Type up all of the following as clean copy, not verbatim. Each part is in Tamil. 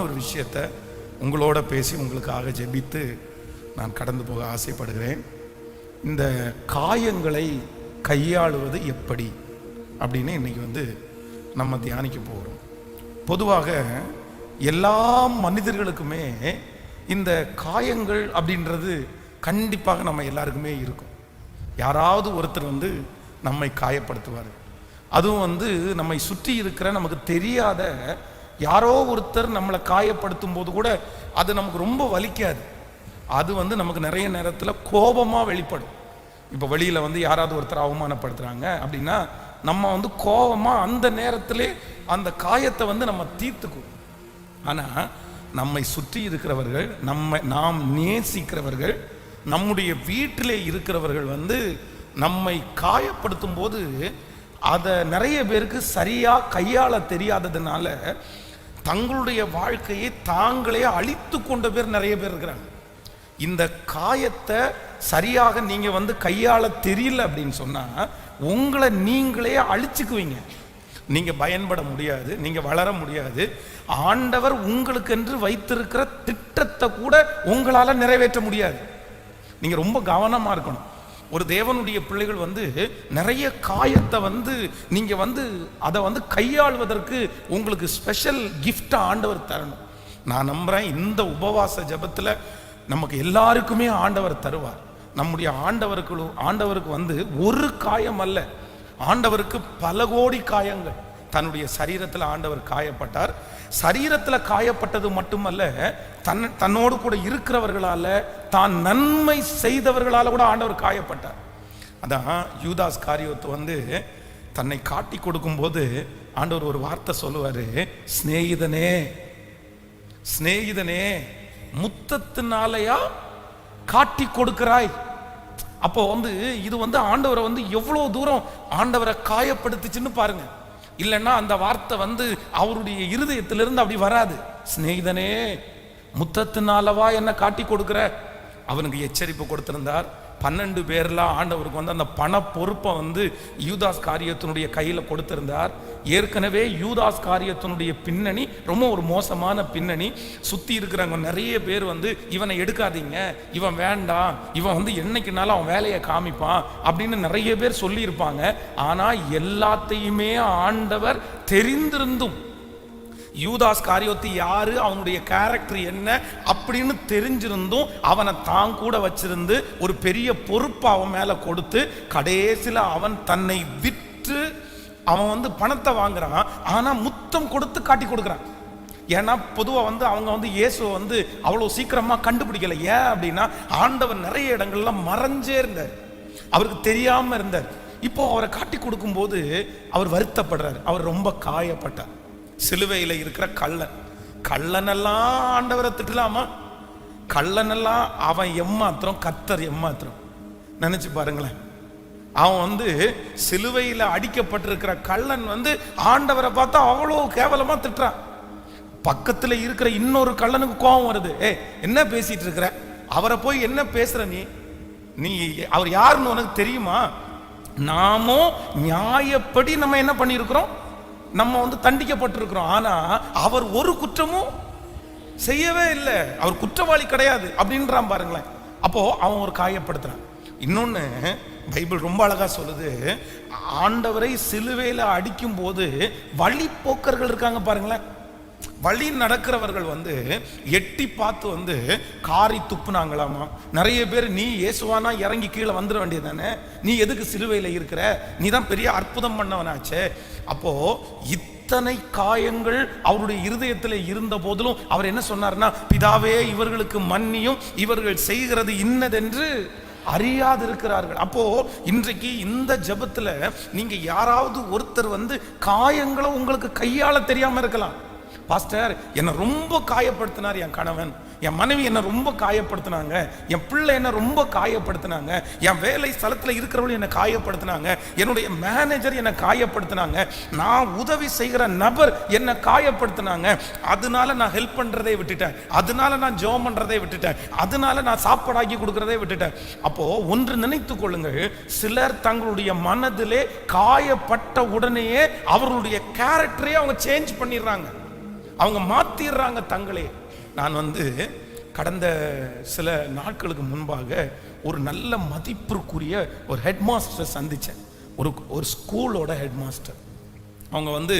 ஒரு விஷயத்தை உங்களோட பேசி உங்களுக்காக ஜெபித்து நான் கடந்து போக ஆசைப்படுகிறேன். இந்த காயங்களை கையாளுவது எப்படி அப்படின்னு இன்னைக்கு நம்ம தியானிக்க போகிறோம். பொதுவாக எல்லா மனிதர்களுக்குமே இந்த காயங்கள் அப்படின்றது கண்டிப்பாக நம்ம எல்லாருக்குமே இருக்கும். யாராவது ஒருத்தர் நம்மை காயப்படுத்துவார். அதுவும் நம்மை சுற்றி இருக்கிற நமக்கு தெரியாத யாரோ ஒருத்தர் நம்மளை காயப்படுத்தும் போது கூட அது நமக்கு ரொம்ப வலிக்காது. அது நமக்கு நிறைய நேரத்தில் கோபமாக வெளிப்படும். இப்போ வெளியில் யாராவது ஒருத்தர் அவமானப்படுத்துகிறாங்க அப்படின்னா நம்ம கோபமாக அந்த நேரத்திலே அந்த காயத்தை நம்ம தீர்த்துக்குவோம். ஆனால் நம்மை சுற்றி இருக்கிறவர்கள், நாம் நேசிக்கிறவர்கள், நம்முடைய வீட்டிலே இருக்கிறவர்கள் நம்மை காயப்படுத்தும் போது அதை நிறைய பேருக்கு சரியாக கையாள தெரியாததுனால தங்களுடைய வாழ்க்கையை தாங்களே அழித்து கொண்ட பேர் நிறைய பேர் இருக்கிறாங்க. இந்த காயத்தை சரியாக நீங்க கையாள தெரியல அப்படின்னு சொன்னா உங்களை நீங்களே அழிச்சுக்குவீங்க. நீங்க பயன்பட முடியாது, நீங்க வளர முடியாது. ஆண்டவர் உங்களுக்கு என்று வைத்திருக்கிற திட்டத்தை கூட உங்களால நிறைவேற்ற முடியாது. நீங்க ரொம்ப கவனமா இருக்கணும். ஒரு தேவனுடைய பிள்ளைகள் நிறைய காயத்தை நீங்க அதை கையாளுவதற்கு உங்களுக்கு ஸ்பெஷல் கிஃப்டா ஆண்டவர் தரணும். நான் நம்புறேன் இந்த உபவாச ஜபத்துல நமக்கு எல்லாருக்குமே ஆண்டவர் தருவார். நம்முடைய ஆண்டவருக்கு ஒரு காயம் அல்ல, ஆண்டவருக்கு பல கோடி காயங்கள். தன்னுடைய சரீரத்தில் ஆண்டவர் காயப்பட்டார். சரீரத்தில் காயப்பட்டது மட்டுமல்ல, தன்னோடு கூட இருக்கிறவர்களால, தான் நன்மை செய்தவர்களால கூட ஆண்டவர் காயப்பட்டார். அதான் யூதாஸ் காரியோத்து தன்னை காட்டி கொடுக்கும் போது ஆண்டவர் ஒரு வார்த்தை சொல்லுவாரு, சிநேகிதனே சிநேகிதனே முத்தத்தினாலயா காட்டி கொடுக்கிறாய். அப்போ இது ஆண்டவரை எவ்வளவு தூரம் ஆண்டவரை காயப்படுத்துச்சுன்னு பாருங்க. இல்லைன்னா அந்த வார்த்தை அவருடைய இருதயத்திலிருந்து அப்படி வராது. சிநேகிதனே முத்தத்தினாலவா என்ன காட்டி கொடுக்கிற? அவனுக்கு எச்சரிப்பு கொடுத்திருந்தார். 12 பேர்ல ஆண்டவருக்கு அந்த பண பொறுப்பை யூதாஸ் காரியத்தினுடைய கையில கொடுத்திருந்தார். ஏற்கனவே யூதாஸ் காரியத்தினுடைய பின்னணி ரொம்ப ஒரு மோசமான பின்னணி. சுத்தி இருக்கிறவங்க நிறைய பேர் இவனை எடுக்காதீங்க, இவன் வேண்டாம், இவன் என்னைக்குனாலும் அவன் வேலையை காமிப்பான் அப்படின்னு நிறைய பேர் சொல்லி இருப்பாங்க. ஆனா எல்லாத்தையுமே ஆண்டவர் தெரிந்திருந்தும், யூதாஸ் காரியோத்து யாரு, அவனுடைய கேரக்டர் என்ன அப்படின்னு தெரிஞ்சிருந்தும் அவனை தான் கூட வச்சிருந்து ஒரு பெரிய பொறுப்பு அவன் மேல கொடுத்து கடைசியில் அவன் தன்னை விற்று அவன் பணத்தை வாங்குறான். ஆனா முத்தம் கொடுத்து காட்டி கொடுக்குறான். ஏன்னா பொதுவாக அவங்க இயேசுவை அவ்வளோ சீக்கிரமா கண்டுபிடிக்கல. ஏன் அப்படின்னா ஆண்டவர் நிறைய இடங்கள்ல மறைஞ்சே இருந்தார், அவருக்கு தெரியாம இருந்தார். இப்போ அவரை காட்டி கொடுக்கும் போது அவர் வருத்தப்படுறார், அவர் ரொம்ப காயப்பட்டார். சிலுவையில் இருக்கிற கள்ளனெல்லாம் ஆண்டவரை திட்டலாமா? கள்ளனெல்லாம் அவன் எம்மாத்திரம், கர்த்தர் எம்மாத்திரம். நினைச்சு பாருங்களேன். அவன் சிலுவையில் அடிக்கப்பட்டிருக்கிற கள்ளன் ஆண்டவரை பார்த்தா அவ்வளோ கேவலமா திட்டுறான். பக்கத்துல இருக்கிற இன்னொரு கள்ளனுக்கு கோபம் வருது. என்ன பேசிட்டு இருக்கிற? அவரை போய் என்ன பேசுற நீ அவர் யாருன்னு உனக்கு தெரியுமா? நாமோ நியாயப்படி நம்ம என்ன பண்ணியிருக்கிறோம்? நம்ம தண்டிக்கப்பட்டிருக்கிறோம். ஆனா அவர் ஒரு குற்றமும் செய்யவே இல்லை, அவர் குற்றவாளி கிடையாது அப்படின்றான் பாருங்களேன். அப்போ அவன் ஒரு காயப்படுத்துறான். இன்னொன்னு பைபிள் ரொம்ப அழகா சொல்லுது, ஆண்டவரை சிலுவையில அடிக்கும் போது வழிப்போக்கர்கள் இருக்காங்க பாருங்களேன். வழி நடக்கிறவர்கள் எட்டி பார்த்து காரி துப்புனாங்களாமா. நிறைய பேர் நீ இயேசுவானா இறங்கி கீழே வந்துட வேண்டியதானே, நீ எதுக்கு சிலுவையில் இருக்கிற, நீ தான் பெரிய அற்புதம் பண்ணவனாச்சே. அப்போ இத்தனை காயங்கள் அவருடைய இருதயத்தில் இருந்த போதிலும் அவர் என்ன சொன்னார்னா, பிதாவே இவர்களுக்கு மன்னியும், இவர்கள் செய்கிறது இன்னதென்று அறியாதிருக்கிறார்கள். அப்போ இன்றைக்கு இந்த ஜெபத்துல நீங்க யாராவது ஒருத்தர் காயங்களை உங்களுக்கு கையாள தெரியாம இருக்கலாம். பாஸ்டர் என்னை ரொம்ப காயப்படுத்தினார் என் கணவன், என் மனைவி என்னை ரொம்ப காயப்படுத்தினாங்க, என் பிள்ளை என்னை ரொம்ப காயப்படுத்தினாங்க, என் வேலை ஸ்தலத்தில் இருக்கிறவங்க என்னை காயப்படுத்தினாங்க, என்னுடைய மேனேஜர் என்னை காயப்படுத்தினாங்க, நான் உதவி செய்கிற நபர் என்னை காயப்படுத்தினாங்க, அதனால நான் ஹெல்ப் பண்ணுறதை விட்டுட்டேன், அதனால நான் ஜெபம் பண்ணுறதை விட்டுட்டேன், அதனால நான் சாப்பாடாக்கி கொடுக்கறதை விட்டுட்டேன். அப்போ ஒன்று நினைத்து கொள்ளுங்கள், சிலர் தங்களுடைய மனதிலே காயப்பட்ட உடனேயே அவர்களுடைய கேரக்டரே அவங்க சேஞ்ச் பண்ணிடுறாங்க. அவங்க மாத்திடுறாங்க தங்களே. நான் வந்து கடந்த சில நாட்களுக்கு முன்பாக ஒரு நல்ல மதிப்பிற்குரிய ஒரு ஹெட் மாஸ்டர் சந்தித்தேன். ஒரு ஸ்கூலோட ஹெட் மாஸ்டர். அவங்க வந்து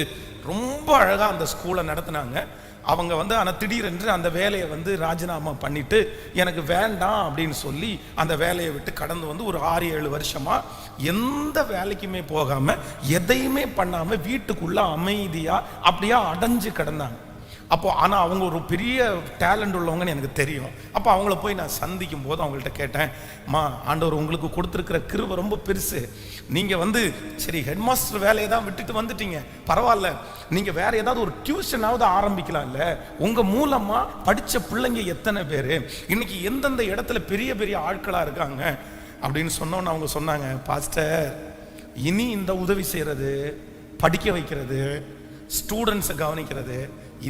ரொம்ப அழகாக அந்த ஸ்கூலை நடத்தினாங்க. அவங்க வந்து ஆனால் திடீரென்று அந்த வேலையை வந்து ராஜினாமா பண்ணிட்டு எனக்கு வேண்டாம் அப்படின்னு சொல்லி அந்த வேலையை விட்டு கடந்து வந்து ஒரு 6-7 வருஷமா எந்த வேலைக்குமே போகாம எதையுமே பண்ணாம வீட்டுக்குள்ள அமைதியா அப்படியே அடைஞ்சு கிடந்தாங்க. அப்போ ஆனால் அவங்க ஒரு பெரிய டேலண்ட் உள்ளவங்கன்னு எனக்கு தெரியும். அப்போ அவங்கள போய் நான் சந்திக்கும் போது அவங்கள்ட்ட கேட்டேன், மா, ஆண்டவர் உங்களுக்கு கொடுத்துருக்கிற கிருபை ரொம்ப பெருசு. நீங்கள் வந்து சரி ஹெட் மாஸ்டர் வேலையை தான் விட்டுட்டு வந்துட்டீங்க, பரவாயில்ல, நீங்கள் வேற ஏதாவது ஒரு டியூஷனாவது ஆரம்பிக்கலாம்ல. உங்கள் மூலமாக படித்த பிள்ளைங்க எத்தனை பேர் இன்னைக்கு எந்தெந்த இடத்துல பெரிய பெரிய ஆட்களாக இருக்காங்க அப்படின்னு சொன்னோன்னு அவங்க சொன்னாங்க, பாஸ்டர், இனி இந்த உதவி செய்கிறது, படிக்க வைக்கிறது, ஸ்டூடெண்ட்ஸை கவனிக்கிறது,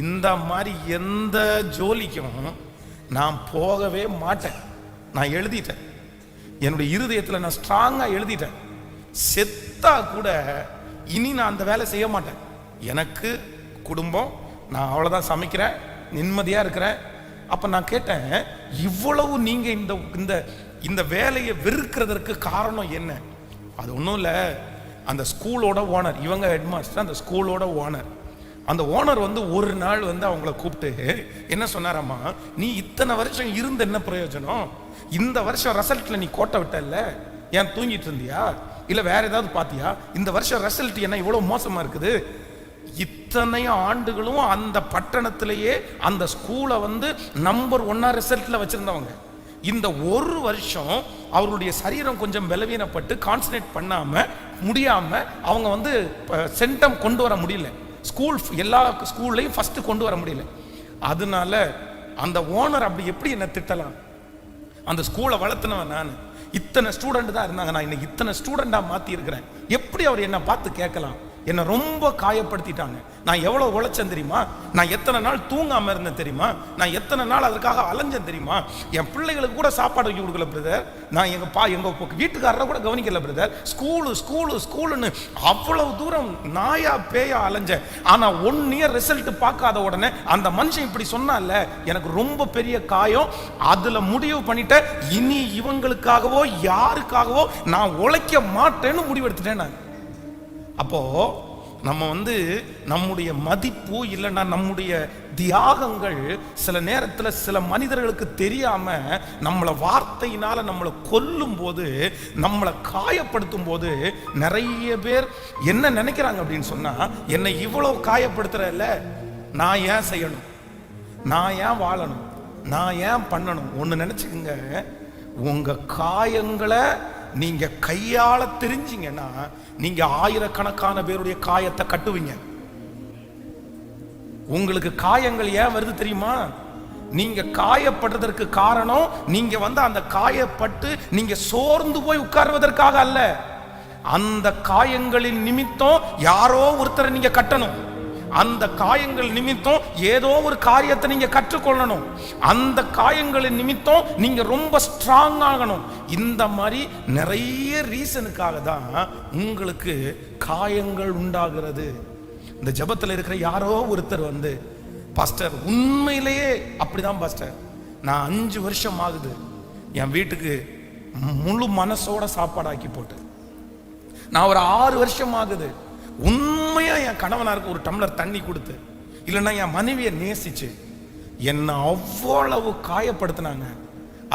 இந்த மாதிரி எந்த ஜோலிக்கும் நான் போகவே மாட்டேன். நான் எழுதிட்டேன், என்னுடைய இருதயத்தில் நான் ஸ்ட்ராங்காக எழுதிட்டேன். செத்தா கூட இனி நான் அந்த வேலை செய்ய மாட்டேன். எனக்கு குடும்பம், நான் அவ்வளோதான் சமைக்கிறேன், நிம்மதியாக இருக்கிறேன். அப்போ நான் கேட்டேன், இவ்வளவு நீங்கள் இந்த இந்த வேலையை வெறுக்கிறதற்கு காரணம் என்ன? அது ஒன்றும் இல்லை, அந்த ஸ்கூலோட ஓனர், இவங்க ஹெட் மாஸ்டர், அந்த ஸ்கூலோட ஓனர். அந்த ஓனர் வந்து ஒரு நாள் வந்து அவங்கள கூப்பிட்டு என்ன சொன்னாராமா, நீ இத்தனை வருஷம் இருந்து என்ன பிரயோஜனம்? இந்த வருஷம் ரிசல்ட்ல நீ கோட்டை விட்டல்ல, ஏன் தூங்கிட்டு இருந்தியா, இல்லை வேற ஏதாவது பார்த்தியா? இந்த வருஷம் ரிசல்ட் என்ன இவ்வளோ மோசமாக இருக்குது? இத்தனை ஆண்டுகளும் அந்த பட்டணத்திலேயே அந்த ஸ்கூலை வந்து நம்பர் 1 ரிசல்ட்ல வச்சிருந்தவங்க. இந்த ஒரு வருஷம் அவருடைய சரீரம் கொஞ்சம் பலவீனப்பட்டு கான்சன்ட்ரேட் பண்ணாம முடியாம அவங்க வந்து சென்டம் கொண்டு வர முடியல. ஸ்கூல் எல்லா ஸ்கூல்லையும் ஃபர்ஸ்ட் கொண்டு வர முடியல. அதனால அந்த ஓனர் அப்படி எப்படி என்ன திட்டலாம்? அந்த ஸ்கூலை வளர்த்துனவன் நான். இத்தனை ஸ்டூடெண்ட் தான் இருந்தாங்க, நான் இன்னைக்கு இத்தனை ஸ்டூடெண்டா மாத்தி இருக்கிறேன். எப்படி அவர் என்ன பார்த்து கேட்கலாம்? என்னை ரொம்ப காயப்படுத்திட்டாங்க. நான் எவ்வளவு உழைச்சேன் தெரியுமா? நான் எத்தனை நாள் தூங்காம இருந்தேன் தெரியுமா? நான் எத்தனை நாள் அதுக்காக அலைஞ்சேன் தெரியுமா? என் பிள்ளைகளுக்கு கூட சாப்பாடு வைக்க கொடுக்கல பிரதர். நான் எங்க வீட்டுக்காரரை கூட கவனிக்கல பிரதர். ஸ்கூலுன்னு அவ்வளவு தூரம் நாயா பேயா அலைஞ்சேன். ஆனா 1 இயர் ரிசல்ட் பார்க்காத உடனே அந்த மனுஷன் இப்படி சொன்னால, எனக்கு ரொம்ப பெரிய காயம். அதுல முடிவு பண்ணிட்டேன், இனி இவங்களுக்காகவோ யாருக்காகவோ நான் உழைக்க மாட்டேன்னு முடிவெடுத்துட்டேன் நான். அப்போ நம்ம வந்து நம்முடைய மதிப்பு இல்லைன்னா நம்முடைய தியாகங்கள் சில நேரத்தில் சில மனிதர்களுக்கு தெரியாம நம்மளை வார்த்தையினால நம்மளை கொல்லும் போது, நம்மளை காயப்படுத்தும் போது நிறைய பேர் என்ன நினைக்கிறாங்க அப்படின்னு சொன்னா, என்னை இவ்வளவு காயப்படுத்துறல, நான் ஏன் செய்யணும், நான் ஏன் வாழணும், நான் ஏன் பண்ணணும்? ஒன்று நினைச்சுக்குங்க, உங்க காயங்களை நீங்க கையாள தெரிஞ்சீங்கன்னா நீங்க ஆயிரக்கணக்கான பேருடைய காயத்தை கட்டுவீங்க. உங்களுக்கு காயங்கள் ஏன் வருது தெரியுமா? நீங்க காயப்படுறதற்கு காரணம், நீங்க வந்து அந்த காயப்பட்டு நீங்க சோர்ந்து போய் உட்கார்வதற்காக அல்ல. அந்த காயங்களின் நிமித்தம் யாரோ ஒருத்தரை நீங்க கட்டணும். அந்த காயங்கள் நிமித்தம் ஏதோ ஒரு காரியத்தை நீங்க கற்றுக்கொள்ளணும். அந்த காயங்களின் நிமித்தம் நீங்க ரொம்ப ஸ்ட்ராங் ஆகணும். இந்த மாதிரி நிறைய ரீசனுக்காக தான் உங்களுக்கு காயங்கள் உண்டாகிறது. இந்த ஜெபத்தில் இருக்கிற யாரோ ஒருத்தர் வந்து, பாஸ்டர் உண்மையிலேயே அப்படிதான் பாஸ்டர், நான் 5 வருஷம் ஆகுது என் வீட்டுக்கு முழு மனசோட சாப்பாடு ஆக்கி போட்டு, நான் ஒரு 6 வருஷம் ஆகுது உண்மையா என் கணவனாருக்கு ஒரு டம்ளர் தண்ணி கொடுத்து, இல்லைன்னா என் மனைவியை நேசிச்சு என்னை அவ்வளவு காயப்படுத்தினாங்க.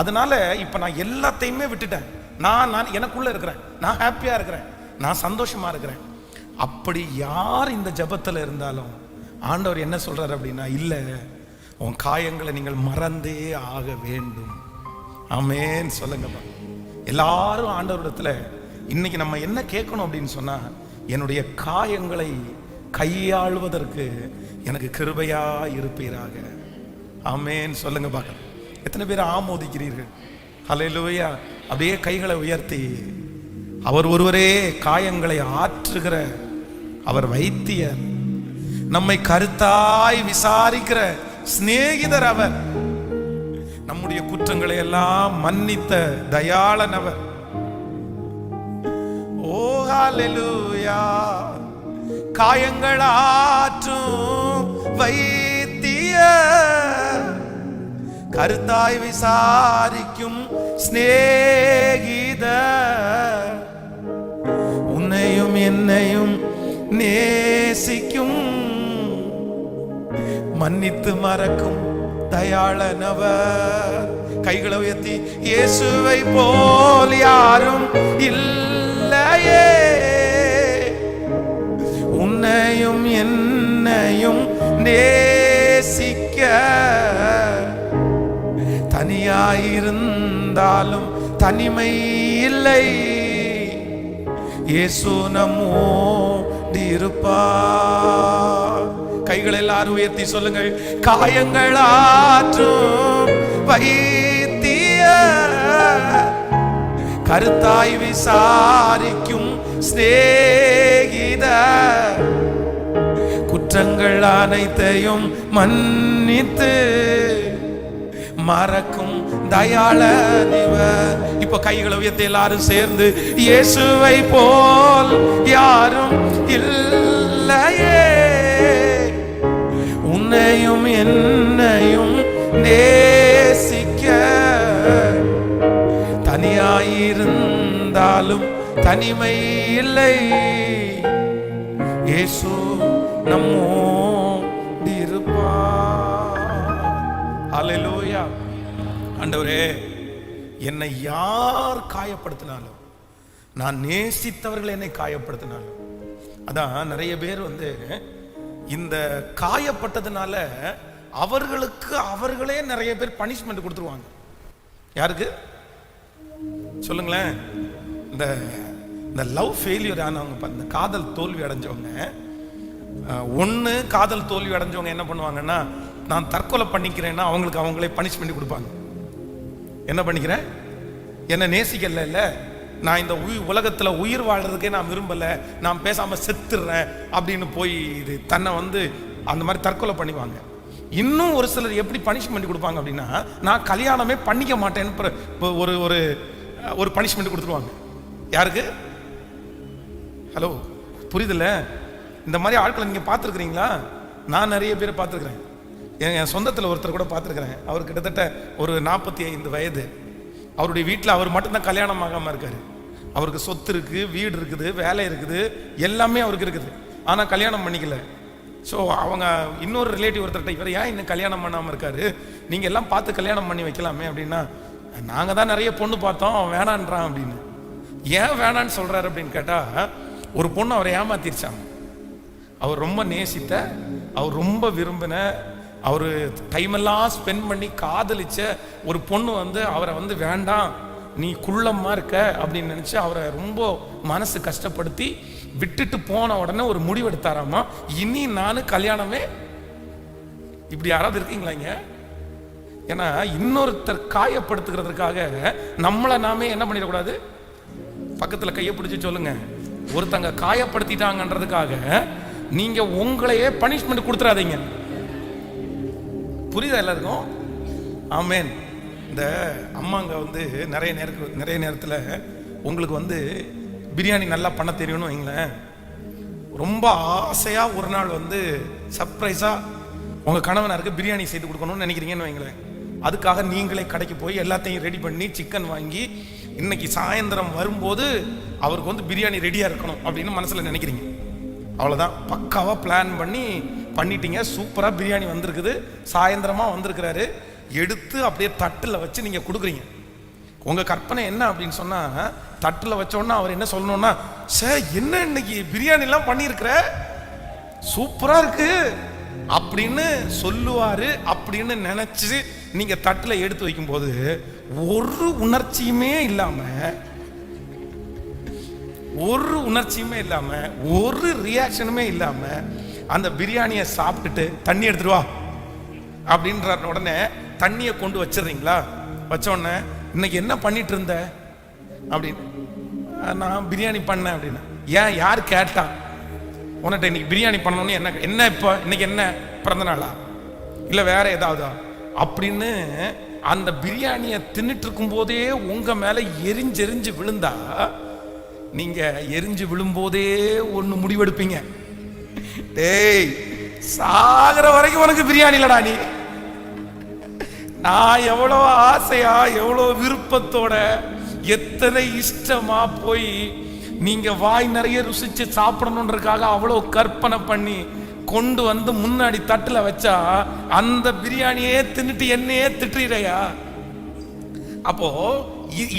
அதனால இப்ப நான் எல்லாத்தையுமே விட்டுட்டேன். நான் எனக்குள்ள இருக்கிறேன், நான் ஹாப்பியா இருக்கிறேன், நான் சந்தோஷமா இருக்கிறேன். அப்படி யார் இந்த ஜெபத்துல இருந்தாலும் ஆண்டவர் என்ன சொல்றாரு அப்படின்னா, இல்ல, உன் காயங்களை நீங்கள் மறந்தே ஆக வேண்டும். ஆமென் சொல்லுங்கப்பா. எல்லாரும் ஆண்டவரிடத்துல இன்னைக்கு நம்ம என்ன கேட்கணும் அப்படின்னு சொன்னா, என்னுடைய காயங்களை கையாளுவதற்கு எனக்கு கிருபையா இருப்பீராக. ஆமென் சொல்லுங்க பார்க்கலாம். எத்தனை பேர் ஆமோதிக்கிறீர்கள்? ஹல்லேலூயா. அப்படியே கைகளை உயர்த்தி, அவர் ஒருவரே காயங்களை ஆற்றுகிற அவர் வைத்தியர், நம்மை கருத்தாய் விசாரிக்கிற சிநேகிதர் அவர், நம்முடைய குற்றங்களை எல்லாம் மன்னித்த தயாளன் அவர். ஓ ஹல்லேலூயா. காயங்கள் ஆற்றும் வைத்தியர் கருத்தாய் விசாரிக்கும் சிநேகித, உன்னையும் என்னையும் நேசிக்கும், மன்னித்து மறக்கும் தயாளனவர். கைகளை உயர்த்தி, இயேசுவை போல் யாரும் இல்லையே, உன்னையும் என்னையும் நேசிக்க, தனியாயிருந்தாலும் தனிமை இல்லை, இயேசு நம்மோடு இருப்பார். கைகள் எல்லாரும் உயர்த்தி சொல்லுங்கள். காயங்கள் ஆற்றும் வைத்திய, கருத்தாய் விசாரிக்கும் சிநேகித, குற்றங்கள் அனைத்தையும் மன்னித்து மறக்கும் தயாளனிவர். இப்ப கைகளை உயர்த்தி எல்லாரும் சேர்ந்து, இயேசுவை போல் யாரும் இல்லையே, உன்னையும் என்னையும் நேசிக்க, தனியாயிருந்தாலும் தனிமை இல்லை, இயேசு நம்மோடு இருப்பார். ஹல்லேலூயா. ஆண்டவரே, என்னை யார் காயப்படுத்தினாலும், நான் நேசித்தவர்கள் என்னை காயப்படுத்தினாலும், அதான் நிறைய பேர் இந்த காயப்பட்டதுனால அவர்களுக்கு அவர்களே நிறைய பேர் பனிஷ்மெண்ட் கொடுத்துருவாங்க. யாருக்கு சொல்லுங்களேன்? இந்த லவ் ஃபெயிலியர் ஆனவங்க, இந்த காதல் தோல்வி அடைஞ்சவங்க, ஒன்று காதல் தோல்வி அடைஞ்சவங்க என்ன பண்ணுவாங்கன்னா, நான் தற்கொலை பண்ணிக்கிறேன்னா அவங்களுக்கு அவங்களே பனிஷ்மெண்ட் கொடுப்பாங்க. என்ன பண்ணிக்கிறேன்? என்ன நேசிக்கல, நான் இந்த உலகத்தில் உயிர் வாழ்றதுக்கே நான் விரும்பலை, நான் பேசாமல் செத்துடுறேன் அப்படின்னு போய் இது தன்னை அந்த மாதிரி தற்கொலை பண்ணிவாங்க. இன்னும் ஒரு சிலர் எப்படி பனிஷ்மெண்ட் கொடுப்பாங்க அப்படின்னா, நான் கல்யாணமே பண்ணிக்க மாட்டேன்னு ஒரு ஒரு பனிஷ்மெண்ட் கொடுத்துருவாங்க. யாருக்கு? ஹலோ, புரியுதுல்ல? இந்த மாதிரி ஆட்களை நீங்கள் பார்த்துருக்குறீங்களா? நான் நிறைய பேர் பார்த்துருக்குறேன். என் சொந்தத்தில் ஒருத்தர் கூட பார்த்துருக்குறேன். அவர் கிட்டத்தட்ட ஒரு 45 வயது. அவருடைய வீட்டில் அவர் மட்டும்தான் கல்யாணம் ஆகாமல் இருக்காரு. அவருக்கு சொத்து இருக்குது, வீடு இருக்குது, வேலை இருக்குது, எல்லாமே அவருக்கு இருக்குது. ஆனால் கல்யாணம் பண்ணிக்கல. ஸோ அவங்க இன்னொரு ரிலேட்டிவ் ஒருத்தர்கிட்ட, இவர் ஏன் இன்னும் கல்யாணம் பண்ணாமல் இருக்காரு, நீங்கள் எல்லாம் பார்த்து கல்யாணம் பண்ணி வைக்கலாமே அப்படின்னா, நாங்கள் தான் நிறைய பொண்ணு பார்த்தோம், வேணான்றான் அப்படின்னு. ஏன் வேணான்னு சொல்கிறாரு அப்படின்னு கேட்டால், ஒரு பொண்ணு அவரை ஏமாத்திருச்சாங்க. அவர் ரொம்ப நேசித்த, அவர் ரொம்ப விரும்பின, அவர் டைமெல்லாம் ஸ்பெண்ட் பண்ணி காதலிச்ச ஒரு பொண்ணு அவரை வேண்டாம், நீ குள்ளம்மா இருக்க அப்படின்னு நினச்சி அவரை ரொம்ப மனசு கஷ்டப்படுத்தி விட்டுட்டு போன உடனே ஒரு முடிவு எடுத்தாராமா, இனி நானும் கல்யாணமே. இப்படி யாராவது இருக்கீங்களா இங்க? ஏன்னா இன்னொருத்தர் காயப்படுத்துகிறதுக்காக நம்மளை நாமே என்ன பண்ணிடக்கூடாது? பக்கத்துல கையை பிடிச்சி சொல்லுங்க, ஒருத்தங்க காயப்படுத்திட்டாங்கன்றதுக்காக நீங்க உங்களையே பனிஷ்மெண்ட் கொடுத்துறாதீங்க. புரியுதா எல்லாருக்கும்? ஆமேன். இந்த அம்மாங்க நிறைய நேரத்தில் உங்களுக்கு பிரியாணி நல்லா பண்ண தெரியணும் வைங்களேன். ரொம்ப ஆசையாக ஒரு நாள் சர்ப்ரைஸாக உங்கள் கணவனாருக்கு பிரியாணி செய்து கொடுக்கணும்னு நினைக்கிறீங்கன்னு வைங்களேன். அதுக்காக நீங்களே கடைக்கு போய் எல்லாத்தையும் ரெடி பண்ணி சிக்கன் வாங்கி இன்னைக்கு சாயந்தரம் வரும்போது அவருக்கு பிரியாணி ரெடியாக இருக்கணும் அப்படின்னு மனசில் நினைக்கிறீங்க. அவ்வளோதான், பக்காவாக பிளான் பண்ணிட்டீங்க. சூப்பராக பிரியாணி வந்திருக்குது, சாயந்தரமாக வந்திருக்கிறாரு. எடுத்து அப்படியே தட்டில் வச்சு நீங்கள் கொடுக்குறீங்க. உங்கள் கற்பனை என்ன அப்படின்னு சொன்னால், தட்டில் வச்சோன்னா அவர் என்ன சொல்லணும்னா, சார் என்ன இன்னைக்கு பிரியாணிலாம் பண்ணியிருக்கிற, சூப்பராக இருக்கு அப்படின்னு சொல்லுவார். அப்படின்னு நினச்சி நீங்கள் தட்டில் எடுத்து வைக்கும்போது ஒரு உணர்ச்சியுமே இல்லாமல் ஒரு ரியாக்ஷனுமே இல்லாமல் அந்த பிரியாணியை சாப்பிட்டுட்டு தண்ணி எடுத்துருவா அப்படின்ற உடனே தண்ணியை கொண்டு வச்சிடுறீங்களா? வச்ச உடனே இன்னைக்கு என்ன பண்ணிட்டு இருந்த அப்படின்னு, நான் பிரியாணி பண்ணேன் அப்படின்னு. ஏன், யார் கேட்டா உன்கிட்ட இன்னைக்கு பிரியாணி பண்ணணும்னு? என்ன இப்போ இன்னைக்கு என்ன பிறந்த நாளா இல்லை வேற ஏதாவதா அப்படின்னு அந்த பிரியாணியை தின்னுட்டு இருக்கும் போதே உங்க மேல எரிஞ்செறிஞ்சு விழுந்தா, நீங்க எரிஞ்சு விழும்போதே ஒன்று முடிவெடுப்பீங்க, டேய் சாகிற வரைக்கும் உனக்கு பிரியாணி இல்லடா நீ. நான் எவ்வளவு ஆசையா எவ்வளவு விருப்பத்தோட எத்தனை இஷ்டமா போய் நீங்க வாய் நிறைய ருசிச்சு சாப்பிடணுன்றதுக்காக அவ்வளவு கற்பனை பண்ணி கொண்டு வந்து முன்னாடி தட்டுல வச்சா அந்த பிரியாணியே தின்னுட்டு என்னையே திட்டுறியா? அப்போ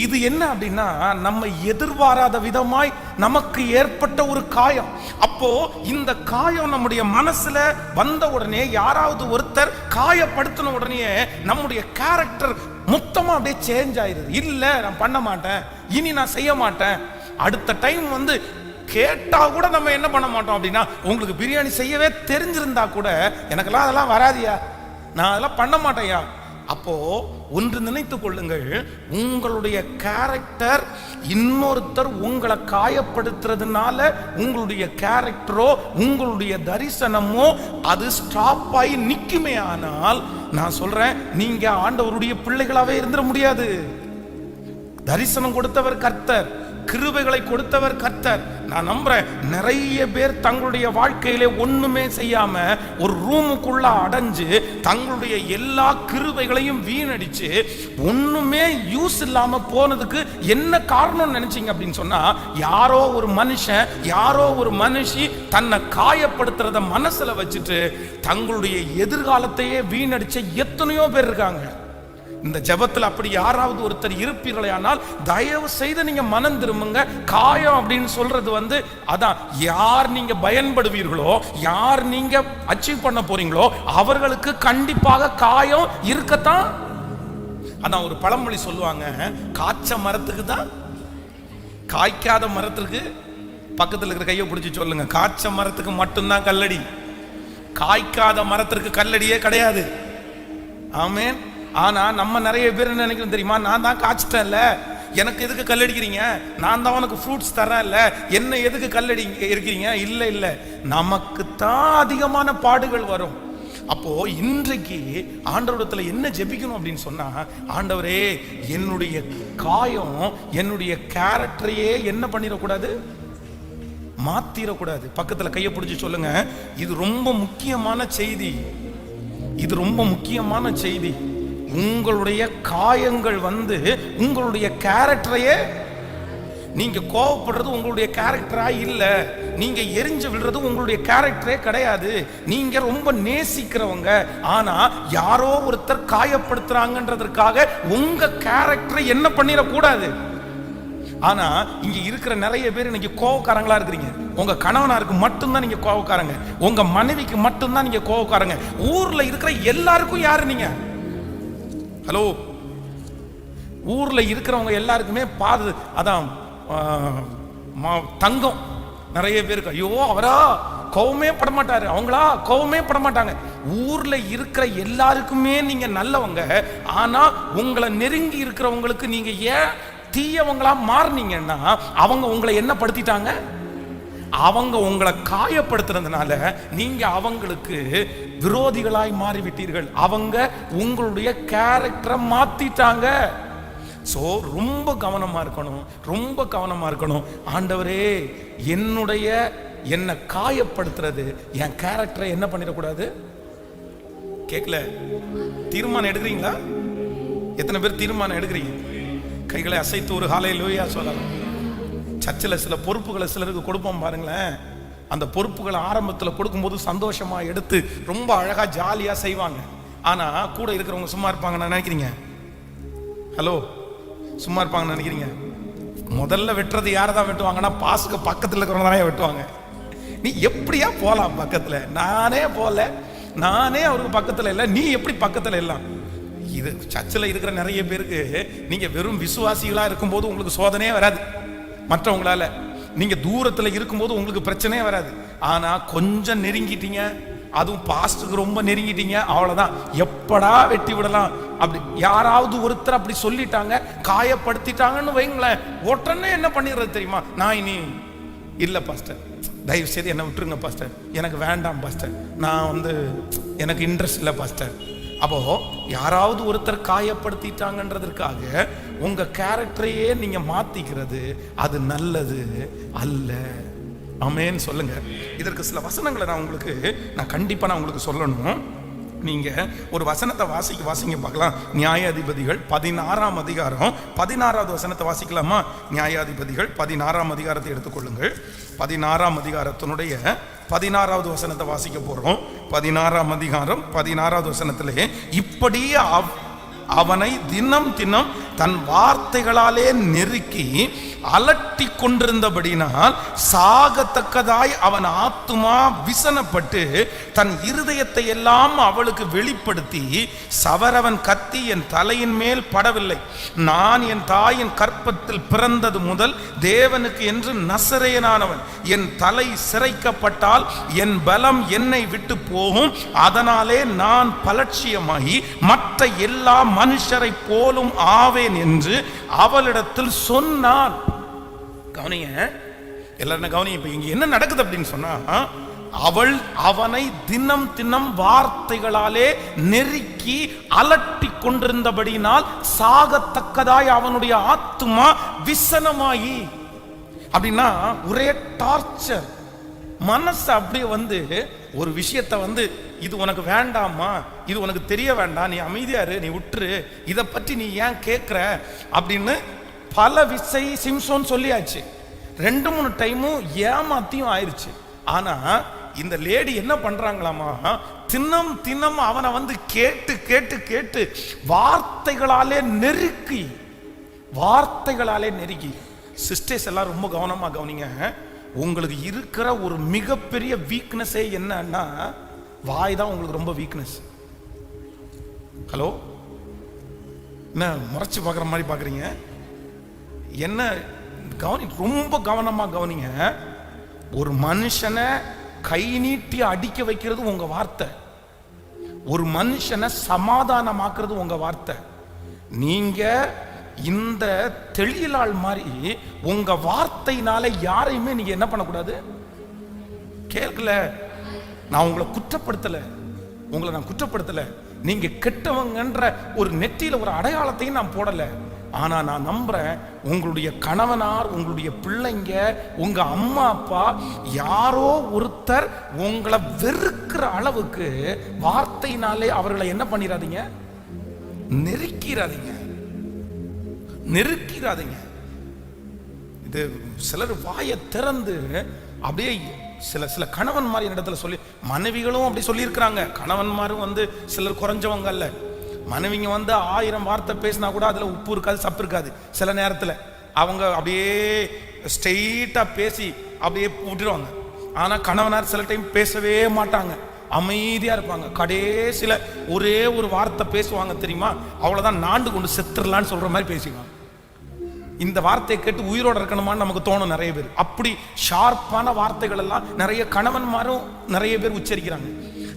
இது என்ன அப்படின்னா, நம்ம எதிர்பாராத விதமாய் நமக்கு ஏற்பட்ட ஒரு காயம். அப்போ இந்த காயம் நம்முடைய மனசுல வந்த உடனே, யாராவது ஒருத்தர் காயப்படுத்தின உடனே நம்முடைய கேரக்டர் மொத்தமா அப்படியே சேஞ்ச் ஆயிருது. இல்ல நான் பண்ண மாட்டேன், இனி நான் செய்ய மாட்டேன். அடுத்த டைம் வந்து கேட்டா கூட நம்ம என்ன பண்ண மாட்டோம் அப்படின்னா, உங்களுக்கு பிரியாணி செய்யவே தெரிஞ்சிருந்தா கூட எனக்கெல்லாம் அதெல்லாம் வராதியா, நான் அதெல்லாம் பண்ண மாட்டேயா. அப்போ ஒன்று நினைத்துக் கொள்ளுங்கள், உங்களுடைய கேரக்டர் இன்னொருத்தர் உங்களை காயப்படுத்துறதுனால உங்களுடைய கேரக்டரோ உங்களுடைய தரிசனமோ அது ஸ்டாப் ஆகி நிக்குமே. ஆனால் நான் சொல்றேன், நீங்க ஆண்டவருடைய பிள்ளைகளாவே இருந்துட முடியாது. தரிசனம் கொடுத்தவர் கர்த்தர், கிருபைகளை கொடுத்தவர் கர்த்தர். நான் நம்புறேன், நிறைய பேர் தங்களுடைய வாழ்க்கையிலே ஒண்ணுமே செய்யாம ஒரு ரூமுக்குள்ள அடைஞ்சு தங்களுடைய எல்லா கிருபைகளையும் வீணடிச்சு ஒண்ணுமே யூஸ் இல்லாம போனதுக்கு என்ன காரணம் நினைச்சீங்க அப்படின்னு சொன்னா, யாரோ ஒரு மனுஷன் யாரோ ஒரு மனுஷி தன்னை காயப்படுத்துறத மனசுல வச்சுட்டு தங்களுடைய எதிர்காலத்தையே வீணடிச்ச எத்தனையோ பேர் இருக்காங்க. இந்த ஜெபத்தில் அப்படி யாராவது ஒருத்தர் இருப்பீர்களே ஆனால் தயவு செய்து நீங்க மனம் திரும்புங்க. காயம் அப்படின்னு சொல்றது வந்து அதான், யார் நீங்க பயன்படுவீர்களோ, யார் நீங்க அச்சீவ் பண்ண போறீங்களோ அவர்களுக்கு கண்டிப்பாக காயம் இருக்கத்தான். அதான் ஒரு பழமொழி சொல்லுவாங்க, காய்ச்ச மரத்துக்கு தான், காய்க்காத மரத்துக்கு பக்கத்தில் இருக்கிற கையை பிடிச்சி சொல்லுங்க, காய்ச்ச மரத்துக்கு மட்டும்தான் கல்லடி, காய்க்காத மரத்திற்கு கல்லடியே கிடையாது. ஆமென். ஆனா நம்ம நிறைய பேர் என்ன நினைக்கிறோம் தெரியுமா, நான் தான் காய்ச்சிட்டேன்ல, எனக்கு எதுக்கு கல்லடிக்கிறீங்க, நான் தான் உனக்கு ஃப்ரூட்ஸ் தரேன்ல, என்ன எதுக்கு கல்லடி இருக்கிறீங்க. இல்ல இல்ல, நமக்கு தான் அதிகமான பாடுகள் வரும். அப்போ இன்றைக்கு ஆண்டவரிடத்துல என்ன ஜெபிக்கணும் அப்படின்னு சொன்னா, ஆண்டவரே என்னுடைய காயம் என்னுடைய கேரக்டரையே என்ன பண்ணிடக்கூடாது, மாத்திரக்கூடாது. பக்கத்துல கையை பிடிச்சி சொல்லுங்க, இது ரொம்ப முக்கியமான செய்தி, இது ரொம்ப முக்கியமான செய்தி. உங்களுடைய காயங்கள் வந்து உங்களுடைய கேரக்டரையே, நீங்க கோவப்படுறது உங்களுடைய கேரக்டரா இல்ல, நீங்க எரிஞ்சு விடுறது உங்களுடைய கேரக்டரே கிடையாது. நீங்க ரொம்ப நேசிக்கிறவங்க, ஆனா யாரோ ஒருத்தர் காயப்படுத்துறாங்கன்றதற்காக உங்க கேரக்டரை என்ன பண்ணிடக்கூடாது. ஆனா இங்க இருக்கிற நிறைய பேர் இன்னைக்கு கோவக்காரங்களா இருக்கிறீங்க. உங்க கணவனாருக்கு மட்டும்தான் நீங்க கோவக்காரங்க, உங்க மனைவிக்கு மட்டும்தான் நீங்க கோவக்காரங்க. ஊர்ல இருக்கிற எல்லாருக்கும் யாரு நீங்க? ஹலோ, ஊர்ல இருக்கிறவங்க எல்லாருக்குமே அதான் தங்கம். நிறைய பேருக்கு ஐயோ அவரா கோவமே படமாட்டாரு, அவங்களா கோவமே படமாட்டாங்க. ஊர்ல இருக்கிற எல்லாருக்குமே நீங்க நல்லவங்க, ஆனா உங்களை நெருங்கி இருக்கிறவங்களுக்கு நீங்க ஏன் தீயவங்களா மாறினீங்கன்னா, அவங்க உங்களை என்ன படுத்திட்டாங்க, அவங்க உங்களை காயப்படுத்துறதுனால நீங்க அவங்களுக்கு விரோதிகளாய் மாறிவிட்டீர்கள். அவங்க உங்களுடைய கேரக்டரை மாத்திட்டாங்க. சோ ரொம்ப கவனமா இருக்கணும், ரொம்ப கவனமா இருக்கணும். ஆண்டவரே என்னை காயப்படுத்துறது என் கேரக்டரை என்ன பண்ணிடக்கூடாது. கேட்கல? தீர்மானம் எடுக்கிறீங்களா? எத்தனை பேர் தீர்மானம் எடுக்கிறீங்க? கைகளை அசைத்து ஒரு ஹல்லேலூயா சொல்லலாம். சர்ச்சில் சில பொறுப்புகளை சிலருக்கு கொடுப்போம் பாருங்களேன். அந்த பொறுப்புகளை ஆரம்பத்தில் கொடுக்கும்போது சந்தோஷமா எடுத்து ரொம்ப அழகா ஜாலியா செய்வாங்க. ஆனா கூட இருக்கிறவங்க சும்மா இருப்பாங்கன்னு நினைக்கிறீங்க? ஹலோ, சும்மா இருப்பாங்கன்னு நினைக்கிறீங்க? முதல்ல வெட்டுறது யாரை தான் வெட்டுவாங்கன்னா, பாஸ்க்கு பக்கத்தில் இருக்கிறவங்க தானே வெட்டுவாங்க. நீ எப்படியா போலாம் பக்கத்துல? நானே போல, நானே அவருக்கு பக்கத்துல இல்லை, நீ எப்படி பக்கத்துல எல்லாம்? இது சர்ச்சில் இருக்கிற நிறைய பேருக்கு நீங்க வெறும் விசுவாசிகளா இருக்கும்போது உங்களுக்கு சோதனையே வராது மற்றவங்களால. நீங்க தூரத்துல இருக்கும்போது உங்களுக்கு பிரச்சனையே வராது. ஆனா கொஞ்சம் நெருங்கிட்டீங்க, அதுவும் பாஸ்டுக்கு ரொம்ப நெருங்கிட்டீங்க, அவ்வளவுதான், எப்படா வெட்டி விடலாம். அப்படி யாராவது ஒருத்தர் அப்படி சொல்லிட்டாங்க, காயப்படுத்திட்டாங்கன்னு வைங்களேன், உடனே என்ன பண்ணிடுறது தெரியுமா, நான் இனி இல்ல பாஸ்டர், தயவு செய்து என்ன விட்டுருங்க பாஸ்டர், எனக்கு வேண்டாம் பாஸ்டர், நான் எனக்கு இன்ட்ரெஸ்ட் இல்லை பாஸ்டர். அப்போ யாராவது ஒருத்தர் காயப்படுத்திட்டாங்கன்றதற்காக உங்க கேரக்டரையே நீங்க மாத்திக்கிறது அது நல்லது அல்ல. ஆமென் சொல்லுங்க. இதற்கு சில வசனங்களை நான் கண்டிப்பா உங்களுக்கு சொல்லணும். நீங்க ஒரு வசனத்தை வாசிங்க பார்க்கலாம். நியாயாதிபதிகள் 16ஆம் அதிகாரம் 16வது வசனத்தை வாசிக்கலாமா? நியாயாதிபதிகள் 16ஆம் அதிகாரத்தை எடுத்துக்கொள்ளுங்கள். 16ஆம் அதிகாரத்தினுடைய 16வது வசனத்தை வாசிக்க போறோம். 16ஆம் அதிகாரம் 16வது வசனத்திலே, இப்படி அவனை தினம் தினம் தன் வார்த்தைகளாலே நெருக்கி அலட்டி கொண்டிருந்தபடினால் சாகத்தக்கதாய் அவன் ஆத்துமா விசனப்பட்டு தன் இருதயத்தை எல்லாம் அவளுக்கு வெளிப்படுத்தி, சவரவன் கத்தி என் தலையின் மேல் படவில்லை, நான் என் தாயின் கற்பத்தில் பிறந்தது முதல் தேவனுக்கு என்று நசரேயனானவன், என் தலை சிரைக்கப்பட்டால் என் பலம் என்னை விட்டு போகும், அதனாலே நான் பலட்சியமாகி மற்ற எல்லா மனுஷரை போலும் ஆவேன் என்று அவளிடத்தில் சொன்னான். கவனிங்க, எல்லாரும் கவனிங்க. இப்ப இங்க என்ன நடக்குது அப்படின்னு சொன்னா, அவள் அவனை தினம் தினம் வார்த்தைகளாலே நெருக்கி அலட்டி கொண்டிருந்தபடினால் சாகத்தக்கதாய் அவனுடைய ஆத்துமா விசனமாயி. அப்படின்னா ஒரே டார்ச்சர். மனசு அப்படியே ஒரு விஷயத்தை இது உனக்கு வேண்டாமா, இது உனக்கு தெரிய வேண்டாம், நீ அமைதியாரு, நீ விட்டுரு, இதை பற்றி நீ ஏன் கேட்குற அப்படின்னு பல விசை சிம்சோன் சொல்லியாச்சு. 2-3 டைமும் ஏமாத்தியும் ஆயிடுச்சு. ஆனா இந்த லேடி என்ன பண்றாங்களாமா, தினம் தினம் அவனை கேட்டு கேட்டு கேட்டு வார்த்தைகளாலே நெருக்கி. சிஸ்டர்ஸ் எல்லாம் ரொம்ப கவனமா கவனிங்க. உங்களுக்கு இருக்கிற ஒரு மிகப்பெரிய வீக்னஸே என்னன்னா, வாய் தான் உங்களுக்கு ரொம்ப வீக்னஸ். ஹலோ, என்ன முறைச்சு பார்க்குற மாதிரி பார்க்குறீங்க? என்ன ரொம்ப கவனமா கவனிங்க. ஒரு மனுஷனை கை நீட்டி அடிக்க வைக்கிறது உங்க வார்த்தை, ஒரு மனுஷனை சமாதானமாக்குறது உங்க வார்த்தை. நீங்க இந்த தெளியலாள் மாதிரி உங்க வார்த்தையினால யாரையுமே நீங்க என்ன பண்ணக்கூடாது. கேட்கல, நான் உங்களை குற்றப்படுத்தல, நீங்க கெட்டவங்கன்ற ஒரு நெற்றியில ஒரு அடையாளத்தையும் நான் போடல. ஆனா நான் நம்புறேன், உங்களுடைய கணவனார், உங்களுடைய பிள்ளைங்க, உங்க அம்மா அப்பா யாரோ ஒருத்தர் உங்களை வெறுக்கிற அளவுக்கு வார்த்தையினாலே அவர்களை என்ன பண்ணிடாதீங்க, நெருக்கிறாதீங்க. இது சிலர் வாயை திறந்து அப்படியே சில கணவன் மாதிரி இடத்துல சொல்லி, மனைவிகளும் அப்படி சொல்லி இருக்கிறாங்க. கணவன்மாரும் சிலர் குறைஞ்சவங்க அல்ல. மனைவிங்க 1000 வார்த்தை பேசினா கூட அதுல உப்பு இருக்காது, சப்பு இருக்காது. சில நேரத்துல அவங்க அப்படியே ஸ்ட்ரெயிட்டா பேசி அப்படியே விட்டுருவாங்க. ஆனா கணவனார் சில டைம் பேசவே மாட்டாங்க, அமைதியா இருப்பாங்க. கடைசியில ஒரே ஒரு வார்த்தை பேசுவாங்க தெரியுமா, அவ்வளவுதான், நாண்டு கொண்டு செத்துடலான்னு சொல்ற மாதிரி பேசிக்குவாங்க. இந்த வார்த்தையை கேட்டு உயிரோடு இருக்கணுமான்னு நமக்கு தோணும் நிறைய பேர். அப்படி ஷார்ப்பான வார்த்தைகள் எல்லாம் நிறைய கணவன்மாரும் நிறைய பேர் உச்சரிக்கிறாங்க.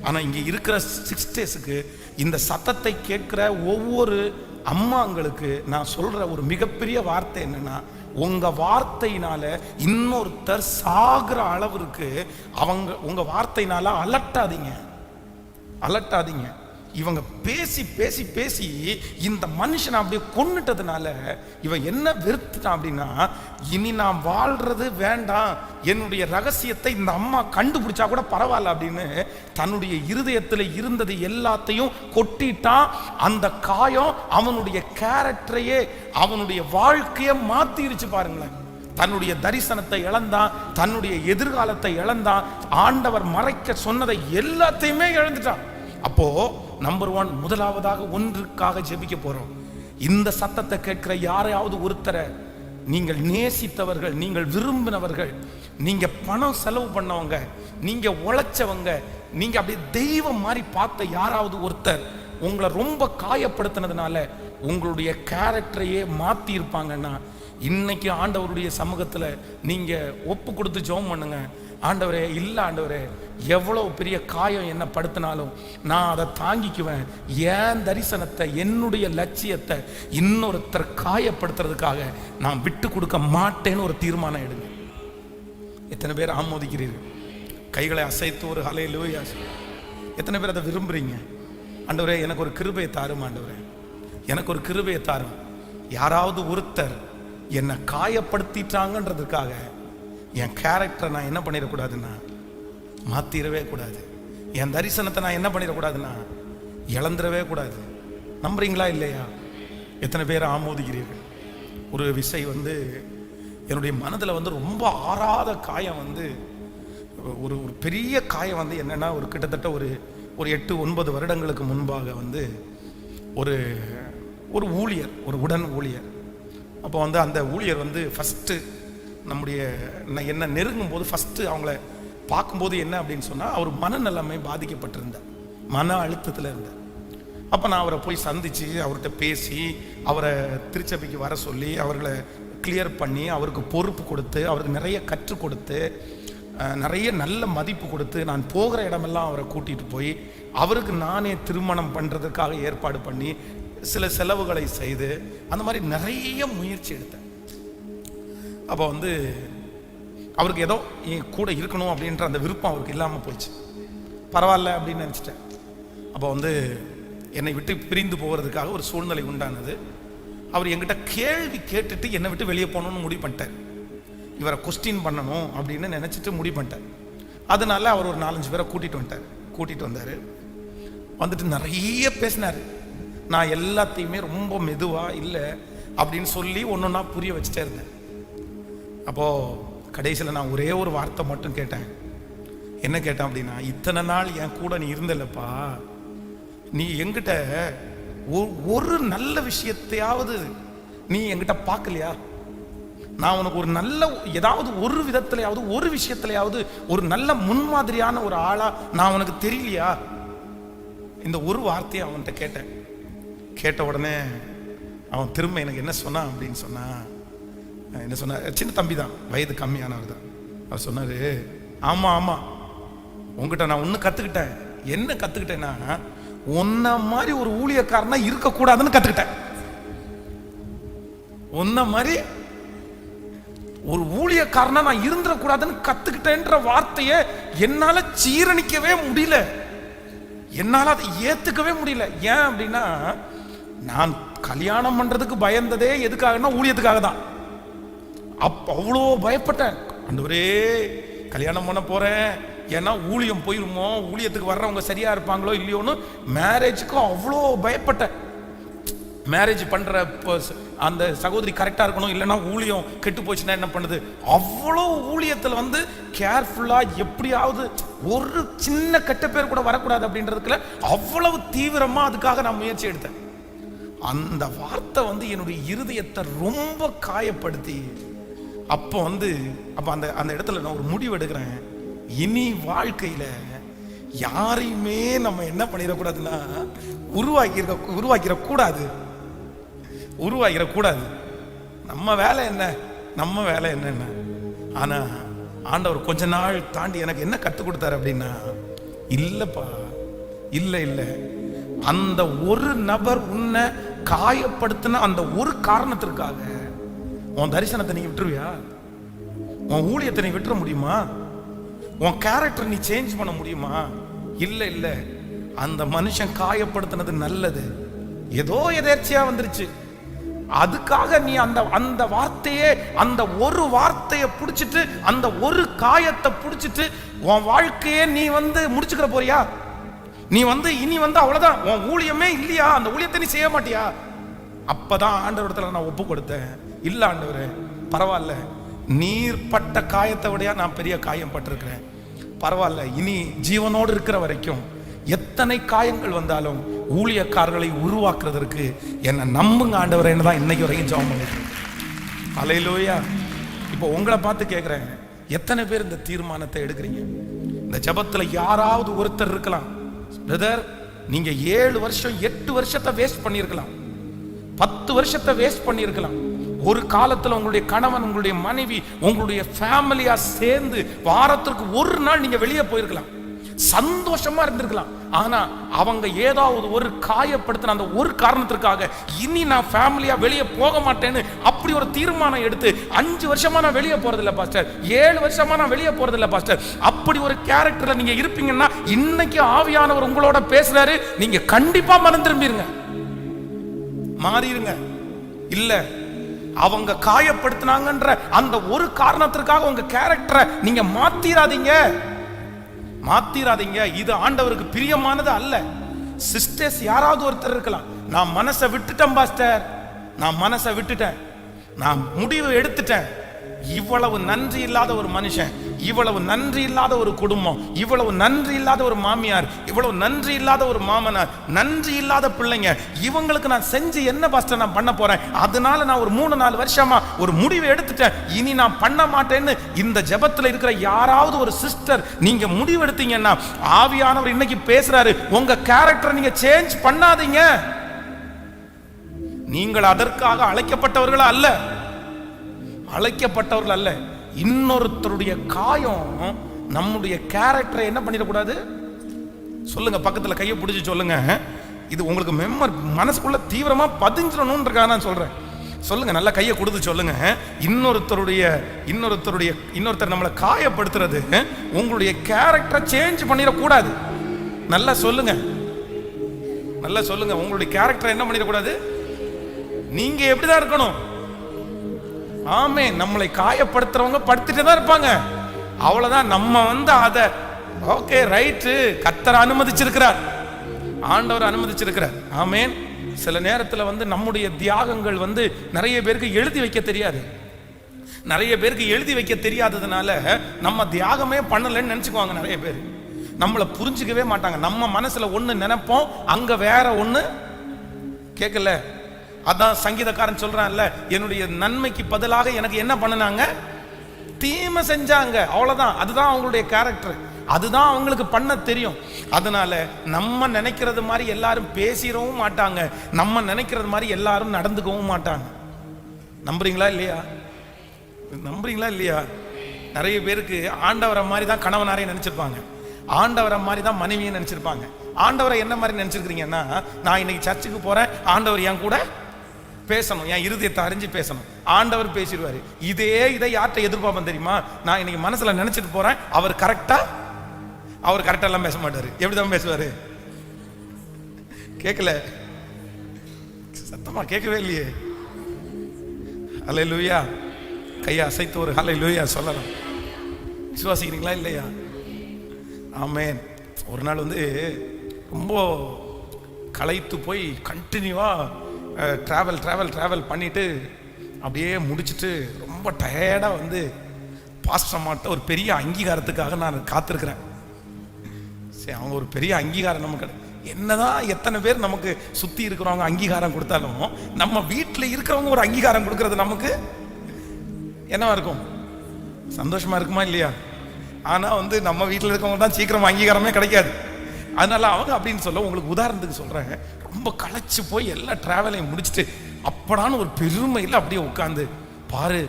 ஆனா இங்க இருக்கிற சிஸ்டர்ஸுக்கு இந்த சத்தத்தை கேட்கிற ஒவ்வொரு அம்மாங்களுக்கு நான் சொல்ற ஒரு மிகப்பெரிய வார்த்தை என்னன்னா, உங்க வார்த்தையினால இன்னொருத்தர் சாகிற அளவிற்கு உங்க வார்த்தையினால அலட்டாதீங்க. இவங்க பேசி பேசி பேசி இந்த மனுஷனை அப்படியே கொன்னுட்டதுனால இவன் என்ன வெறுத்துட்டான் அப்படின்னா, இனி நான் வாழ்றது வேண்டாம், என்னுடைய ரகசியத்தை இந்த அம்மா கண்டுபிடிச்சா கூட பரவாயில்ல அப்படின்னு தன்னுடைய இருதயத்தில் இருந்தது எல்லாத்தையும் கொட்டிட்டான். அந்த காயம் அவனுடைய கேரக்டரையே, அவனுடைய வாழ்க்கையை மாத்திருச்சு பாருங்களேன். தன்னுடைய தரிசனத்தை இழந்தான், தன்னுடைய எதிர்காலத்தை இழந்தான், ஆண்டவர் மறைக்க சொன்னதை எல்லாத்தையுமே இழந்துட்டான். அப்போ நம்பர் 1, முதலாவதாக ஒன்றுக்காக ஜெபிக்க போறோம். இந்த சத்தத்தை கேட்கிற யாரையாவது ஒருத்தரை, நீங்கள் நேசித்தவர்கள், நீங்கள் விரும்பினவர்கள், நீங்க பணம் செலவு பண்ணவங்க, நீங்க உழைச்சவங்க, நீங்க அப்படியே தெய்வம் மாதிரி பார்த்த யாராவது ஒருத்தர் உங்களை ரொம்ப காயப்படுத்தினதுனால உங்களுடைய கேரக்டரையே மாத்தி இருப்பாங்கன்னா, இன்னைக்கு ஆண்டவருடைய சமூகத்துல நீங்க ஒப்பு கொடுத்து ஜெபம் பண்ணுங்க. ஆண்டவரே, இல்ல ஆண்டவரே, எவ்வளவு பெரிய காயம் என்ன படுத்தினாலும் நான் அதை தாங்கிக்குவேன். என் தரிசனத்தை, என்னுடைய லட்சியத்தை இன்னொருத்தர் காயப்படுத்துறதுக்காக நான் விட்டு கொடுக்க மாட்டேன்னு ஒரு தீர்மானம் எடுங்க. எத்தனை பேர் ஆமோதிக்கிறீர்கள்? கைகளை அசைத்து ஒரு ஹல்லேலூயா. எத்தனை பேர் அதை விரும்புறீங்க? ஆண்டவரே, எனக்கு ஒரு கிருபையை தாரும், ஆண்டவரே எனக்கு ஒரு கிருபையை தாரும். யாராவது ஒருத்தர் என்னை காயப்படுத்திட்டாங்கன்றதுக்காக என் கேரக்டரை நான் என்ன பண்ணிடக்கூடாதுன்னா மாத்திரவே கூடாது. என் தரிசனத்தை நான் என்ன பண்ணிடக்கூடாதுன்னா இழந்துடவே கூடாது. நம்புறீங்களா இல்லையா? எத்தனை பேர் ஆமோதிக்கிறீர்கள்? ஒரு விசை வந்து என்னுடைய மனதில் வந்து ரொம்ப ஆறாத காயம் வந்து ஒரு பெரிய காயம் வந்து என்னன்னா, ஒரு கிட்டத்தட்ட ஒரு 8-9 வருடங்களுக்கு முன்பாக வந்து ஒரு ஊழியர், ஒரு உடன் ஊழியர். அப்போ வந்து அந்த ஊழியர் வந்து ஃபஸ்ட்டு என்ன நெருங்கும் போது ஃபஸ்ட்டு அவங்கள பார்க்கும்போது என்ன அப்படின்னு சொன்னால், அவர் மனநிலைமை பாதிக்கப்பட்டிருந்தார், மன அழுத்தத்தில் இருந்தார். அப்போ நான் அவரை போய் சந்தித்து அவர்கிட்ட பேசி அவரை திருச்சபைக்கு வர சொல்லி அவர்களை கிளியர் பண்ணி அவருக்கு பொறுப்பு கொடுத்து அவருக்கு நிறைய கற்றுக் கொடுத்து நிறைய நல்ல மதிப்பு கொடுத்து நான் போகிற இடமெல்லாம் அவரை கூட்டிகிட்டு போய் அவருக்கு நானே திருமணம் பண்ணுறதுக்காக ஏற்பாடு பண்ணி சில செலவுகளை செய்து அந்த மாதிரி நிறைய முயற்சி எடுத்தேன். அப்போ வந்து அவருக்கு ஏதோ என் கூட இருக்கணும் அப்படின்ற அந்த விருப்பம் அவருக்கு இல்லாமல் போயிடுச்சு. பரவாயில்ல அப்படின்னு நினச்சிட்டேன். அப்போ வந்து என்னை விட்டு பிரிந்து போகிறதுக்காக ஒரு சூழ்நிலை உண்டானது. அவர் என்கிட்ட கேள்வி கேட்டுட்டு என்னை விட்டு வெளியே போகணும்னு முடிவு பண்ணிட்டார். இவரை கொஸ்டின் பண்ணணும் அப்படின்னு நினச்சிட்டு முடிவு பண்ணிட்டார். அதனால அவர் ஒரு 4-5 பேரை கூட்டிகிட்டு வந்தார். வந்துட்டு நிறைய பேசினார். நான் எல்லாத்தையுமே ரொம்ப மெதுவாக இல்லை அப்படின்னு சொல்லி ஒன்றா புரிய வச்சுட்டே இருந்தேன். அப்போது கடைசியில் நான் ஒரே ஒரு வார்த்தை மட்டும் கேட்டேன். என்ன கேட்டேன் அப்படின்னா, இத்தனை நாள் என் கூட நீ இருந்தல்லப்பா, நீ என்கிட்ட ஒரு நல்ல விஷயத்தையாவது நீ என்கிட்ட பார்க்கலையா? நான் உனக்கு ஒரு நல்ல ஏதாவது ஒரு விதத்திலையாவது ஒரு விஷயத்திலையாவது ஒரு நல்ல முன்மாதிரியான ஒரு ஆளா நான் உனக்கு தெரியலையா? இந்த ஒரு வார்த்தையை அவன்கிட்ட கேட்டேன். கேட்ட உடனே அவன் திரும்ப எனக்கு என்ன சொன்னான் அப்படின்னு சொன்னா, என்ன சொன்ன, சின்ன தம்பி தான், வயது கம்மியானவர் தான். அவர் சொன்னாரு, ஆமா ஆமா உங்ககிட்ட நான் ஒன்று கற்றுக்கிட்டேன். என்ன கற்றுக்கிட்டேன்னா, உன்ன மாதிரி ஒரு ஊழியக்காரனா இருக்கக்கூடாதுன்னு கற்றுக்கிட்டேன். உன்ன மாதிரி ஒரு ஊழியக்காரனா நான் இருந்துடக்கூடாதுன்னு கற்றுக்கிட்டேன்ற வார்த்தையை என்னால் ஜீரணிக்கவே முடியல, என்னால் அதை ஏற்றுக்கவே முடியல. ஏன் அப்படின்னா, நான் கல்யாணம் பண்ணுறதுக்கு பயந்ததே எதுக்காகனா ஊழியத்துக்காக தான். அவ்வளோ பயப்பட்டேன். ஆண்டவரே கல்யாணம் பண்ண போகிறேன், ஏன்னா ஊழியம் போயிருமோ, ஊழியத்துக்கு வர்றவங்க சரியாக இருப்பாங்களோ இல்லையோன்னு மேரேஜுக்கு அவ்வளோ பயப்பட்டேன். மேரேஜ் பண்ணுற அந்த சகோதரி கரெக்டாக இருக்கணும், இல்லைன்னா ஊழியம் கெட்டு போச்சுன்னா என்ன பண்ணுது, அவ்வளோ ஊழியத்தில் வந்து கேர்ஃபுல்லாக எப்படியாவது ஒரு சின்ன கெட்ட பேர் கூட வரக்கூடாது அப்படின்றதுக்குள்ள அவ்வளவு தீவிரமாக அதுக்காக நான் முயற்சி எடுத்தேன். அந்த வார்த்தை வந்து என்னுடைய இருதயத்தை ரொம்ப காயப்படுத்தி, அப்போ அந்த இடத்துல நான் ஒரு முடிவு எடுக்கிறேன். இனி வாழ்க்கையில யாரையுமே நம்ம என்ன பண்ணிடக்கூடாதுன்னா உருவாக்கிடக்கூடாது. நம்ம வேலை என்ன. ஆனா ஆண்டவர் கொஞ்ச நாள் தாண்டி எனக்கு என்ன கற்றுக் கொடுத்தாரு அப்படின்னா, இல்லப்பா இல்லை, அந்த ஒரு நபர் உன்னை காயப்படுத்தின அந்த ஒரு காரணத்திற்காக உன் தரிசனத்தை நீ விட்டுருவியா? உன் ஊழியத்தை நீ விட்டுற முடியுமா? உன் கேரக்டர் நீ சேஞ்ச் பண்ண முடியுமா? இல்லை, அந்த மனுஷன் காயப்படுத்தினது நல்லது, ஏதோ எதேர்ச்சியா வந்துருச்சு. அதுக்காக நீ அந்த வார்த்தையே, அந்த ஒரு வார்த்தையை பிடிச்சிட்டு, அந்த ஒரு காயத்தை பிடிச்சிட்டு உன் வாழ்க்கையே நீ முடிச்சுக்கிற போறியா? நீ இனி அவ்வளவுதான், உன் ஊழியமே இல்லையா? அந்த ஊழியத்தை நீ செய்ய மாட்டியா? அப்பதான் ஆண்டவரத்துல நான் ஒப்பு கொடுத்தேன். இல்ல ஆண்டவரே, பரவாயில்ல, நீர் பட்ட காயத்தை விட நான் பெரிய காயம் பட்டிருக்கிறேன். பரவாயில்ல, இனி ஜீவனோடு இருக்கிற வரைக்கும் எத்தனை காயங்கள் வந்தாலும் ஊழியக்காரர்களை உருவாக்குறதற்கு என்னை நம்புங்க ஆண்டவரேன்னு தான் இன்னைக்கு வரைக்கும் ஜெபம் பண்ணிருக்கேன். அல்லேலூயா. இப்போ உங்களை பார்த்து கேட்குறேன், எத்தனை பேர் இந்த தீர்மானத்தை எடுக்கிறீங்க? இந்த ஜெபத்துல யாராவது ஒருத்தர் இருக்கலாம், பிரதர் நீங்க 7 வருஷம் 8 வருஷத்தை வேஸ்ட் பண்ணியிருக்கலாம், 10 வருஷத்தை வேஸ்ட் பண்ணியிருக்கலாம். ஒரு காலத்துல உங்களுடைய கணவன், உங்களுடைய மனைவி, உங்களுடைய ஃபேமிலியா சேர்ந்து வாரத்திற்கு ஒரு நாள் நீங்க வெளியே போயிருக்கலாம், சந்தோஷமா இருந்திருக்கலாம். ஆனா அவங்க ஏதாவது ஒரு காயப்படுத்தின அந்த ஒரு காரணத்திற்காக இனி நான் ஃபேமிலியா வெளியே போக மாட்டேன்னு அப்படி ஒரு தீர்மானம் எடுத்து 5 வருஷமா நான் வெளியே போறதில்லை பாஸ்டர், 7 வருஷமா நான் வெளியே போறதில்லை பாஸ்டர், அப்படி ஒரு கேரக்டர்ல நீங்க இருப்பீங்கன்னா இன்னைக்கு ஆவியானவர் உங்களோட பேசுறாரு, நீங்க கண்டிப்பா மனம் திரும்பிருங்க, மாறிடுங்க. இல்ல அவங்க காயப்படுத்தினாங்கன்ற அந்த ஒரு காரணத்திற்காக உங்க கேரக்டரை நீங்க மாத்திராதீங்க. இது ஆண்டவருக்கு பிரியமானது அல்ல. சிஸ்டர்ஸ் யாராவது ஒருத்தர் இருக்கலாம், நான் மனசை விட்டுட்டேன் பாஸ்டர், நான் மனசை விட்டுட்டேன், நான் முடிவு எடுத்துட்டேன். இவ்வளவு நன்றி இல்லாத ஒரு மனுஷன், இவ்வளவு நன்றி இல்லாத ஒரு குடும்பம், இவ்வளவு நன்றி இல்லாத ஒரு மாமியார், இவ்வளவு நன்றி இல்லாத ஒரு மாமனார், நன்றி இல்லாத பிள்ளைங்க, இவங்களுக்கு நான் செஞ்சு என்ன பாஸ்டர் நான் பண்ண போறேன்? அதனால நான் ஒரு 3-4 வருஷமா ஒரு முடிவு எடுத்துட்டேன், இனி நான் பண்ண மாட்டேன்னு இந்த ஜெபத்துல இருக்கிற யாராவது ஒரு சிஸ்டர் நீங்க முடிவு எடுத்தீங்கன்னா, ஆவியானவர் இன்னைக்கு பேசுறாரு, உங்க கேரக்டரை நீங்க சேஞ்ச் பண்ணாதீங்க. நீங்கள் அதற்காக அழைக்கப்பட்டவர்கள் அல்ல. இன்னொருத்தருடைய காயம் நம்முடைய கேரக்டரை என்ன பண்ணிடக்கூடாது? சொல்லுங்க, பக்கத்துல கையை பிடிச்சி சொல்லுங்க. இது உங்களுக்கு மனசுக்குள்ள தீவிரமா பதிஞ்சிடணும்ன்றக்காக நான் சொல்றேன். சொல்லுங்க, நல்லா கையை கொடுத்து சொல்லுங்க. இன்னொருத்தர் நம்மளை காயப்படுத்துறது உங்களுடைய கேரக்டரை சேஞ்ச் பண்ணிடக்கூடாது. நல்லா சொல்லுங்க, உங்களுடைய கேரக்டரை என்ன பண்ணிடக்கூடாது? நீங்க எப்படிதான் இருக்கணும்? ஆமே, நம்மளை காயப்படுத்துறவங்க படுத்திட்டு தான் இருப்பாங்க, அவ்வளவுதான். நம்ம அதை ஓகே ரைட்டு, கர்த்தர் அனுமதிச்சிருக்கிறார், ஆண்டவர் அனுமதிச்சிருக்கிறார். ஆமேன். சில நேரத்தில் நம்முடைய தியாகங்கள் நிறைய பேருக்கு எழுதி வைக்க தெரியாததுனால நம்ம தியாகமே பண்ணலன்னு நினைச்சுக்குவாங்க. நிறைய பேர் நம்மளை புரிஞ்சுக்கவே மாட்டாங்க. நம்ம மனசுல ஒண்ணு நினைப்போம், அங்க வேற ஒண்ணு கேட்கல. அதான் சங்கீதக்காரன் சொல்றான்ல, என்னுடைய நன்மைக்கு பதிலாக எனக்கு என்ன பண்ணனாங்க? தீமை செஞ்சாங்க, அவ்வளவுதான். அதுதான் அவங்களுடைய கேரக்டர், அதுதான் அவங்களுக்கு பண்ண தெரியும். அதனால நம்ம நினைக்கிறது மாதிரி எல்லாரும் பேசிடவும் மாட்டாங்க, நம்ம நினைக்கிறது மாதிரி எல்லாரும் நடந்துக்கவும் மாட்டாங்க. நம்புறீங்களா இல்லையா? நிறைய பேருக்கு ஆண்டவரை மாதிரி தான் கணவனாரையும் நினைச்சிருப்பாங்க, ஆண்டவரை மாதிரி தான் மனைவியும் நினைச்சிருப்பாங்க. ஆண்டவரை என்ன மாதிரி நினைச்சிருக்கிறீங்கன்னா, நான் இன்னைக்கு சர்ச்சுக்கு போறேன், ஆண்டவர் என் கூட பேசணும், என் இருதயத்தை அறிஞ்சு பேசணும், ஆண்டவர் பேசிடுவாரு. இதை யார்கிட்ட எதிர்பார்ப்பேன் தெரியுமா? நான் இன்னைக்கு மனசுல நினைச்சிட்டு போறேன், அவர் கரெக்டா எல்லாம் பேச மாட்டாரு. எப்படிதான் பேசுவாரு? கேட்கல, சத்தமா கேட்கவே இல்லையே. ஹல்லேலூயா. கையை அசைத்து ஒரு ஹல்லேலூயா சொல்லலாம். விசுவாசிக்கிறீங்களா இல்லையா? ஆமென். ஒரு நாள் ரொம்ப களைத்து போய் கண்டினியூவா டிராவல் பண்ணிட்டு அப்படியே முடிச்சுட்டு ரொம்ப டயர்டா பாஸ்டர் மாட்ட ஒரு பெரிய அங்கீகாரத்துக்காக நான் காத்திருக்கிறேன். சரி, அவங்க ஒரு பெரிய அங்கீகாரம் நமக்கு என்னதான் எத்தனை பேர் நமக்கு சுத்தி இருக்கிறவங்க அங்கீகாரம் கொடுத்தாலும், நம்ம வீட்டில் இருக்கிறவங்க ஒரு அங்கீகாரம் கொடுக்கறது நமக்கு என்னவா இருக்கும்? சந்தோஷமா இருக்குமா இல்லையா? ஆனா நம்ம வீட்டில் இருக்கவங்க தான் சீக்கிரம் அங்கீகாரமே கிடைக்காது. அதனால அவங்க அப்படின்னு சொல்ல, உங்களுக்கு உதாரணத்துக்கு சொல்றேன், ரொம்ப களைச்சு போய் எல்லா டிராவலையும் முடிச்சுட்டு அப்படான்னு ஒரு பெருமையில் அப்படியே உட்காந்து, பாரு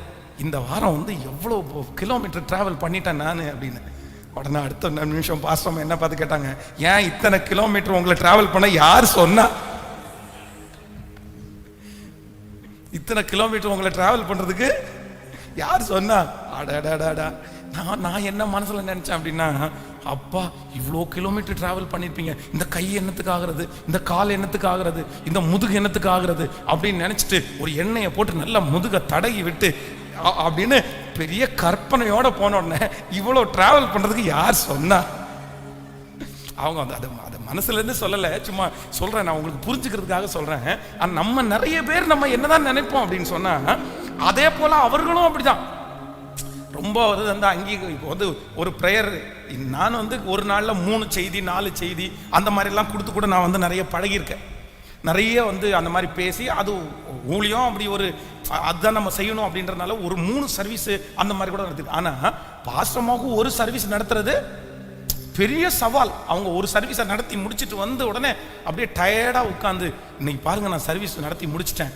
இந்த வாரம் எவ்வளோ கிலோமீட்டர் டிராவல் பண்ணிட்டேன் நான் அப்படின்னு. உடனே அடுத்த நிமிஷம் பாஸ்டர் என்ன பார்த்து கேட்டாங்க, ஏன் இத்தனை கிலோமீட்டர் உங்களை டிராவல் பண்ண யார் சொன்னா? இத்தனை கிலோமீட்டர் உங்களை டிராவல் பண்றதுக்கு யார் சொன்னா? அடடா, நான் என்ன மனசுல நினைச்சேன் அப்படின்னா, அப்பா இவ்வளோ கிலோமீட்டர் டிராவல் பண்ணிருப்பீங்க, இந்த கை என்னத்துக்கு ஆகுறது, இந்த கால் என்னத்துக்கு ஆகுறது, இந்த முதுகு என்னத்துக்கு ஆகுறது அப்படின்னு நினைச்சிட்டு ஒரு எண்ணெயை போட்டு நல்லா முதுக தடகி விட்டு அப்படின்னு பெரிய கற்பனையோட போன உடனே இவ்வளோ டிராவல் பண்றதுக்கு யார் சொன்னா? அவங்க அது மனசுல இருந்து சொல்லலை, சும்மா சொல்றேன், நான் உங்களுக்கு புரிஞ்சுக்கிறதுக்காக சொல்றேன். நம்ம நிறைய பேர் நம்ம என்னதான் நினைப்போம் அப்படின்னு சொன்னா, அதே போல அவர்களும் அப்படிதான். ரொம்ப இப்போ ஒரு ப்ரேயர் நான் ஒரு நாளில் 3 செய்தி 4 செய்தி அந்த மாதிரிலாம் கொடுத்து கூட நான் நிறைய பழகியிருக்கேன். நிறைய அந்த மாதிரி பேசி, அது ஊழியம் அப்படி அதுதான் நம்ம செய்யணும் அப்படின்றதுனால ஒரு 3 சர்வீஸ் அந்த மாதிரி கூட நடத்துது. ஆனால் பாஸ்டமாக ஒரு சர்வீஸ் நடத்துறது பெரிய சவால். அவங்க ஒரு சர்வீஸை நடத்தி முடிச்சுட்டு உடனே அப்படியே டயர்டாக உட்காந்து, இன்னைக்கு பாருங்க நான் சர்வீஸ் நடத்தி முடிச்சிட்டேன்,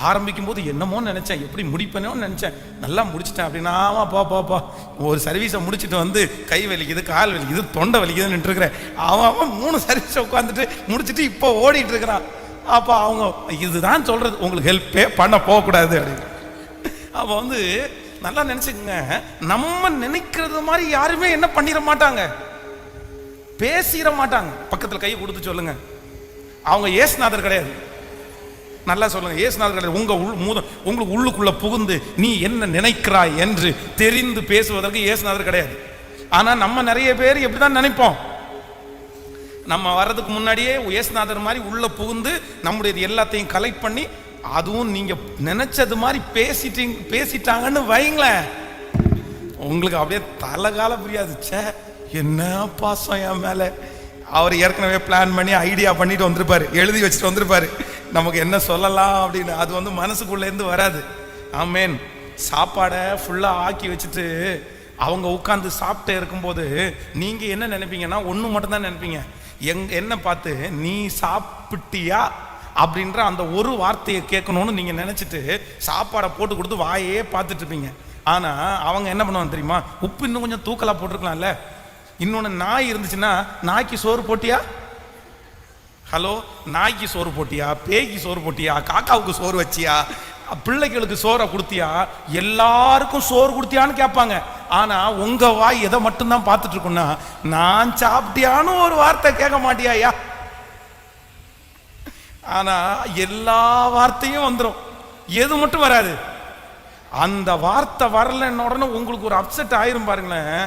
ஆரம்பிக்கும் போது என்னமோ நினைச்சேன், எப்படி முடிப்பேனோன்னு நினைச்சேன், நல்லா முடிச்சிட்டேன் அப்படின்னா, பா ஒரு சர்வீஸை முடிச்சுட்டு கை வலிக்குது, கால் வலிக்குது, தொண்டை வலிக்குதுன்னு இருக்கிறேன். அவன் 3 சர்வீஸை உட்காந்துட்டு முடிச்சுட்டு இப்போ ஓடிட்டு இருக்கிறான். அப்போ அவங்க இதுதான் சொல்றது, உங்களுக்கு ஹெல்ப்பே பண்ண போகக்கூடாது அப்படின்னு. அப்போ நல்லா நினைச்சுக்கங்க, நம்ம நினைக்கிறது மாதிரி யாருமே என்ன பண்ணிட மாட்டாங்க, பேசிட மாட்டாங்க. பக்கத்தில் கையை கொடுத்து சொல்லுங்க, அவங்க ஏசுநாதர் கிடையாது. நல்லா சொல்லுங்க. இயேசுநாதர் உங்களுக்கு உள்ளுக்குள்ள புகுந்து நீ என்ன நினைக்கிறாய் என்று தெரிந்து பேசுவதற்கு இயேசுநாதர் கிடையாது. ஆனா நம்ம நிறைய பேர் எப்படிதான் நினைப்போம், நம்ம வர்றதுக்கு முன்னாடியே இயேசுநாதர் மாதிரி உள்ள புகுந்து நம்முடைய எல்லாத்தையும் கலெக்ட் பண்ணி, அதுவும் நீங்க நினைச்சது மாதிரி பேசிட்டாங்கன்னு வைங்களேன், உங்களுக்கு அப்படியே தலைகால புரியாது. என்ன பாசம் என் மேல, அவர் ஏற்கனவே பிளான் பண்ணி ஐடியா பண்ணிட்டு வந்திருப்பாரு, எழுதி வச்சுட்டு வந்திருப்பாரு நமக்கு என்ன சொல்லலாம் அப்படின்னு. அது மனசுக்குள்ள இருந்து வராது. ஆமேன். சாப்பாடை ஃபுல்லா ஆக்கி வச்சுட்டு அவங்க உட்கார்ந்து சாப்பிட்டே இருக்கும்போது நீங்க என்ன நினைப்பீங்கன்னா, ஒண்ணு மட்டும் தான் நினைப்பீங்க, என்ன பார்த்து நீ சாப்பிட்டியா அப்படின்ற அந்த ஒரு வார்த்தையை கேட்கணும்னு நீங்க நினைச்சிட்டு சாப்பாடை போட்டு கொடுத்து வாயே பார்த்துட்டு இருப்பீங்க. ஆனா அவங்க என்ன பண்ணுவாங்க தெரியுமா, உப்பு இன்னும் கொஞ்சம் தூக்கலா போட்டிருக்கலாம்ல. இன்னொன்னு, நாய் இருந்துச்சுன்னா நாய்க்கு சோறு போட்டியா? ஹலோ, நாய்க்கு சோறு போட்டியா? பேய்க்கு சோறு போட்டியா? காக்காவுக்கு சோறு வச்சியா? பிள்ளைகளுக்கு சோறை கொடுத்தியா? எல்லாருக்கும் சோறு கொடுத்தியான்னு கேட்பாங்க. ஆனா உங்க வாய் எதை மட்டும்தான் பார்த்துட்டு இருக்குன்னா, நான் சாப்பிட்டியான்னு ஒரு வார்த்தை கேட்க மாட்டியா? ஆனா எல்லா வார்த்தையும் வந்துடும், எது மட்டும் வராது. அந்த வார்த்தை வரலன்னு உடனே உங்களுக்கு ஒரு அப்செட் ஆயிரும் பாருங்களேன்.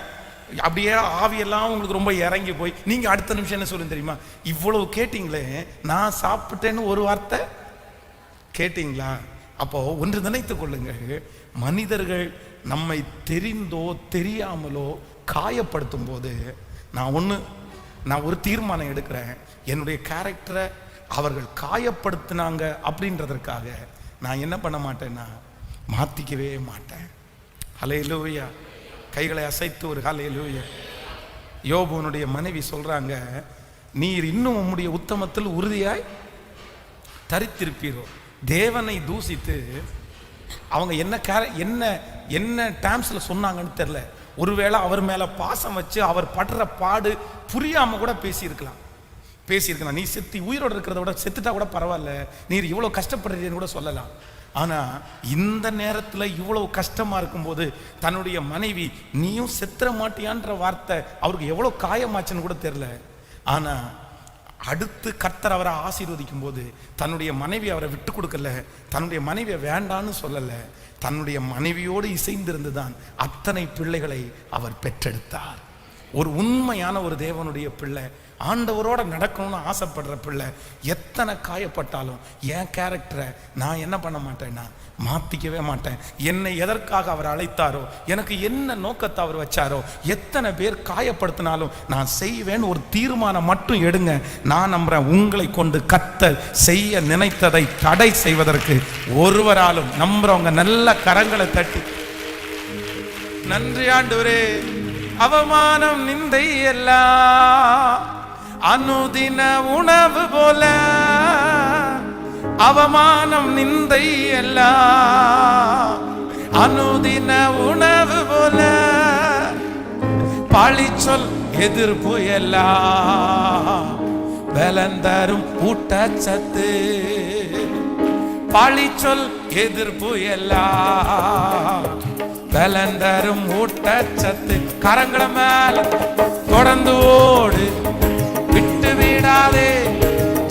அப்படியே ஆவியெல்லாம் உங்களுக்கு ரொம்ப இறங்கி போய் நீங்க அடுத்த நிமிஷம் என்ன சொல்லுங்க தெரியுமா, இவ்வளவு கேட்டீங்களே, நான் சாப்பிட்டேன்னு ஒரு வார்த்தை கேட்டீங்களா? அப்போ ஒன்று நினைத்துக் கொள்ளுங்கள், மனிதர்கள் நம்மை தெரிந்தோ தெரியாமலோ காயப்படுத்தும் போது நான் ஒரு தீர்மானம் எடுக்கிறேன். என்னுடைய கேரக்டரை அவர்கள் காயப்படுத்தினாங்க அப்படின்றதற்காக நான் என்ன பண்ண மாட்டேன்னா, மாத்திக்கவே மாட்டேன். ஹல்லேலூயா. கைகளை அசைத்து ஒரு ஹல்லேலூயா. யோபுனுடைய மனைவி சொல்றாங்க, நீர் இன்னும் உம்முடைய உத்தமத்தில் உறுதியாய் தரித்திருப்பீரோ. தேவனை தூசித்து அவங்க என்ன டைம்ஸ்ல சொன்னாங்கன்னு தெரியல. ஒருவேளை அவர் மேல பாசம் வச்சு அவர் படுற பாடு புரியாம கூட பேசியிருக்கலாம். நீ செத்து உயிரோடு இருக்கிறத விட செத்துட்டா கூட பரவாயில்ல, நீர் இவ்வளவு கஷ்டப்படுறீன்னு கூட சொல்லலாம். ஆனா இந்த நேரத்துல இவ்வளவு கஷ்டமா இருக்கும்போது தன்னுடைய மனைவி நீயும் செத்துற மாட்டியான்ற வார்த்தை அவருக்கு எவ்வளவு காயமாச்சுன்னு கூட தெரியல. ஆனா அடுத்து கர்த்தர் அவரை ஆசீர்வதிக்கும் போது தன்னுடைய மனைவி அவரை விட்டு கொடுக்கல, தன்னுடைய மனைவியை வேண்டான்னு சொல்லல, தன்னுடைய மனைவியோடு இசைந்திருந்துதான் அத்தனை பிள்ளைகளை அவர் பெற்றெடுத்தார். ஒரு உண்மையான ஒரு தேவனுடைய பிள்ளை, ஆண்டவரோட நடக்கணும்னு ஆசைப்படுற பிள்ளை எத்தனை காயப்பட்டாலும் என் கேரக்டரை நான் என்ன பண்ண மாட்டேன்னா மாத்திக்கவே மாட்டேன். என்னை எதற்காக அவர் அழைத்தாரோ, எனக்கு என்ன நோக்கத்தை அவர் வச்சாரோ, எத்தனை பேர் காயப்படுத்தினாலும் நான் செய்வேன்னு ஒரு தீர்மானம் மட்டும் எடுங்க. நான் நம்புறேன், உங்களை கொண்டு கர்த்தர் செய்ய நினைத்ததை தடை செய்வதற்கு ஒருவராலும், நம்புறவங்க நல்ல கரங்களை தட்டி நன்றி ஆண்டவரே. அவமானம் நிந்தை எல்லாம் அனுதின உணவு போல, அவமானம் நிந்தை எல்லாம் அனுதின உணவு போல, பழிச்சொல் எதிர்ப்பு எல்லாம் பலந்தரும் ஊட்டச்சத்து, பழிச்சொல் எதிர்ப்பு எல்லாம் பலந்தரும் ஊட்டச்சத்து. கரங்களை மேல தொடர்ந்து ஓடு, விட்டு விடாதே,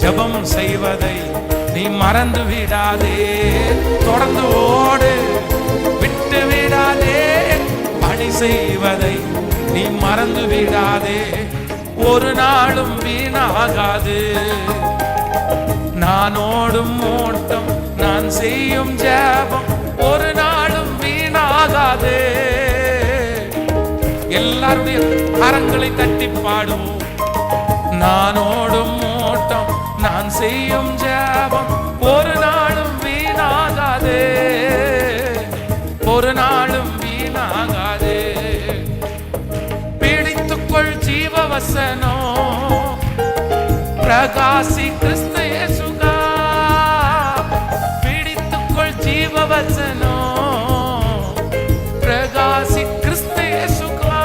ஜெபம் செய்வதை நீ மறந்து விடாதே. தொடர்ந்து ஓடு, விட்டு விடாதே, பணி செய்வதை நீ மறந்து விடாதே. ஒரு நாளும் வீணாகாது நான் ஓடும் ஓட்டம், நான் செய்யும் ஜெபம் ஒரு நாளும் வீணாகாது. எல்லாருடைய கரங்களை தட்டி பாடுவோம். நான் ஓடும் ஓட்டம், நான் செய்யும் ஜெபம் ஒரு நாளும் வீணாகாது, ஒரு நாளும் வீணாகாது. பிடித்துக்கொள் ஜீவ வசனம், பிரகாசி கிறிஸ்து இயேசுகா. பிடித்துக்கொள் ஜீவ வசனம், பிரகாசி கிறிஸ்து இயேசுகா.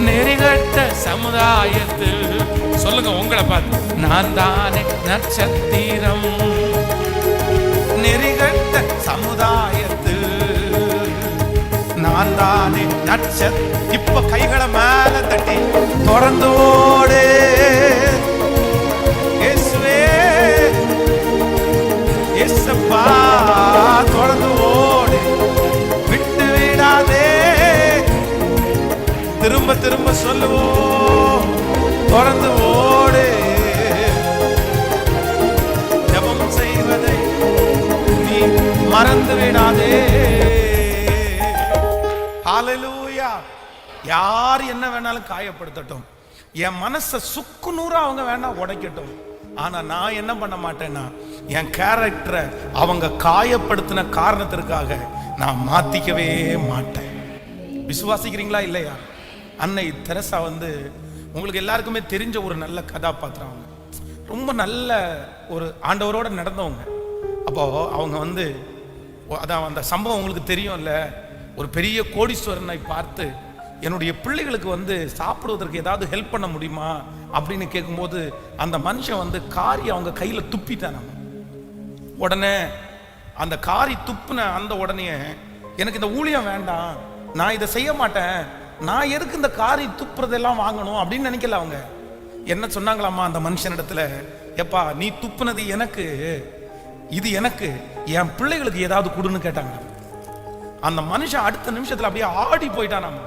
நெறிகட்ட சமுதாயத்தில் சொல்லுங்க உங்களை பார்த்து, நான் தானே நட்சத்திரம். நெறிகட்ட சமுதாயத்தில் நான் தானே நட்சத்திரம். இப்ப கைகளை மேல தட்டி தொடர்ந்து ஓடு. இயேசுவே திரும்ப சொல்லுவோம், தொடர்ந்து ஓடு. ஜெபம் செய்வதை நீ மறந்து விடாதே. ஹல்லேலூயா. யார் என்ன வேணாலும் காயப்படுத்தட்டும், என் மனசை சுக்கு நூறா அவங்க வேணா உடைக்கட்டும், ஆனா நான் என்ன பண்ண மாட்டேன்னா என் கேரக்டரை அவங்க காயப்படுத்தின காரணத்திற்காக நான் மாத்திக்கவே மாட்டேன். விசுவாசிக்கிறீங்களா இல்லையா? அன்னை தெரசா வந்து உங்களுக்கு எல்லாருக்குமே தெரிஞ்ச ஒரு நல்ல கதாபாத்திரம். அவங்க ரொம்ப நல்ல ஒரு ஆண்டவரோட நடந்தவங்க. அப்போ அவங்க வந்து அதான் அந்த சம்பவம் உங்களுக்கு தெரியும்ல, ஒரு பெரிய கோடீஸ்வரனை பார்த்து என்னுடைய பிள்ளைகளுக்கு வந்து சாப்பிடுவதற்கு ஏதாவது ஹெல்ப் பண்ண முடியுமா அப்படின்னு கேட்கும்போது அந்த மனுஷன் வந்து காரி அவங்க கையில துப்பிட்டான். உடனே அந்த காரி துப்புன அந்த உடனே எனக்கு இந்த ஊழியம் வேண்டாம், நான் இதை செய்ய மாட்டேன், நான் எதுக்கு இந்த காரி துப்புறதெல்லாம் வாங்கணும் அப்படின்னு நினைக்கல. அவங்க என்ன சொன்னாங்களாமா அந்த மனுஷனிடத்துல, எப்பா நீ துப்புனது எனக்கு, இது எனக்கு, என் பிள்ளைகளுக்கு ஏதாவது கொடுன்னு கேட்டாங்க. அந்த மனுஷன் அடுத்த நிமிஷத்துல அப்படியே ஆடி போயிட்டான்.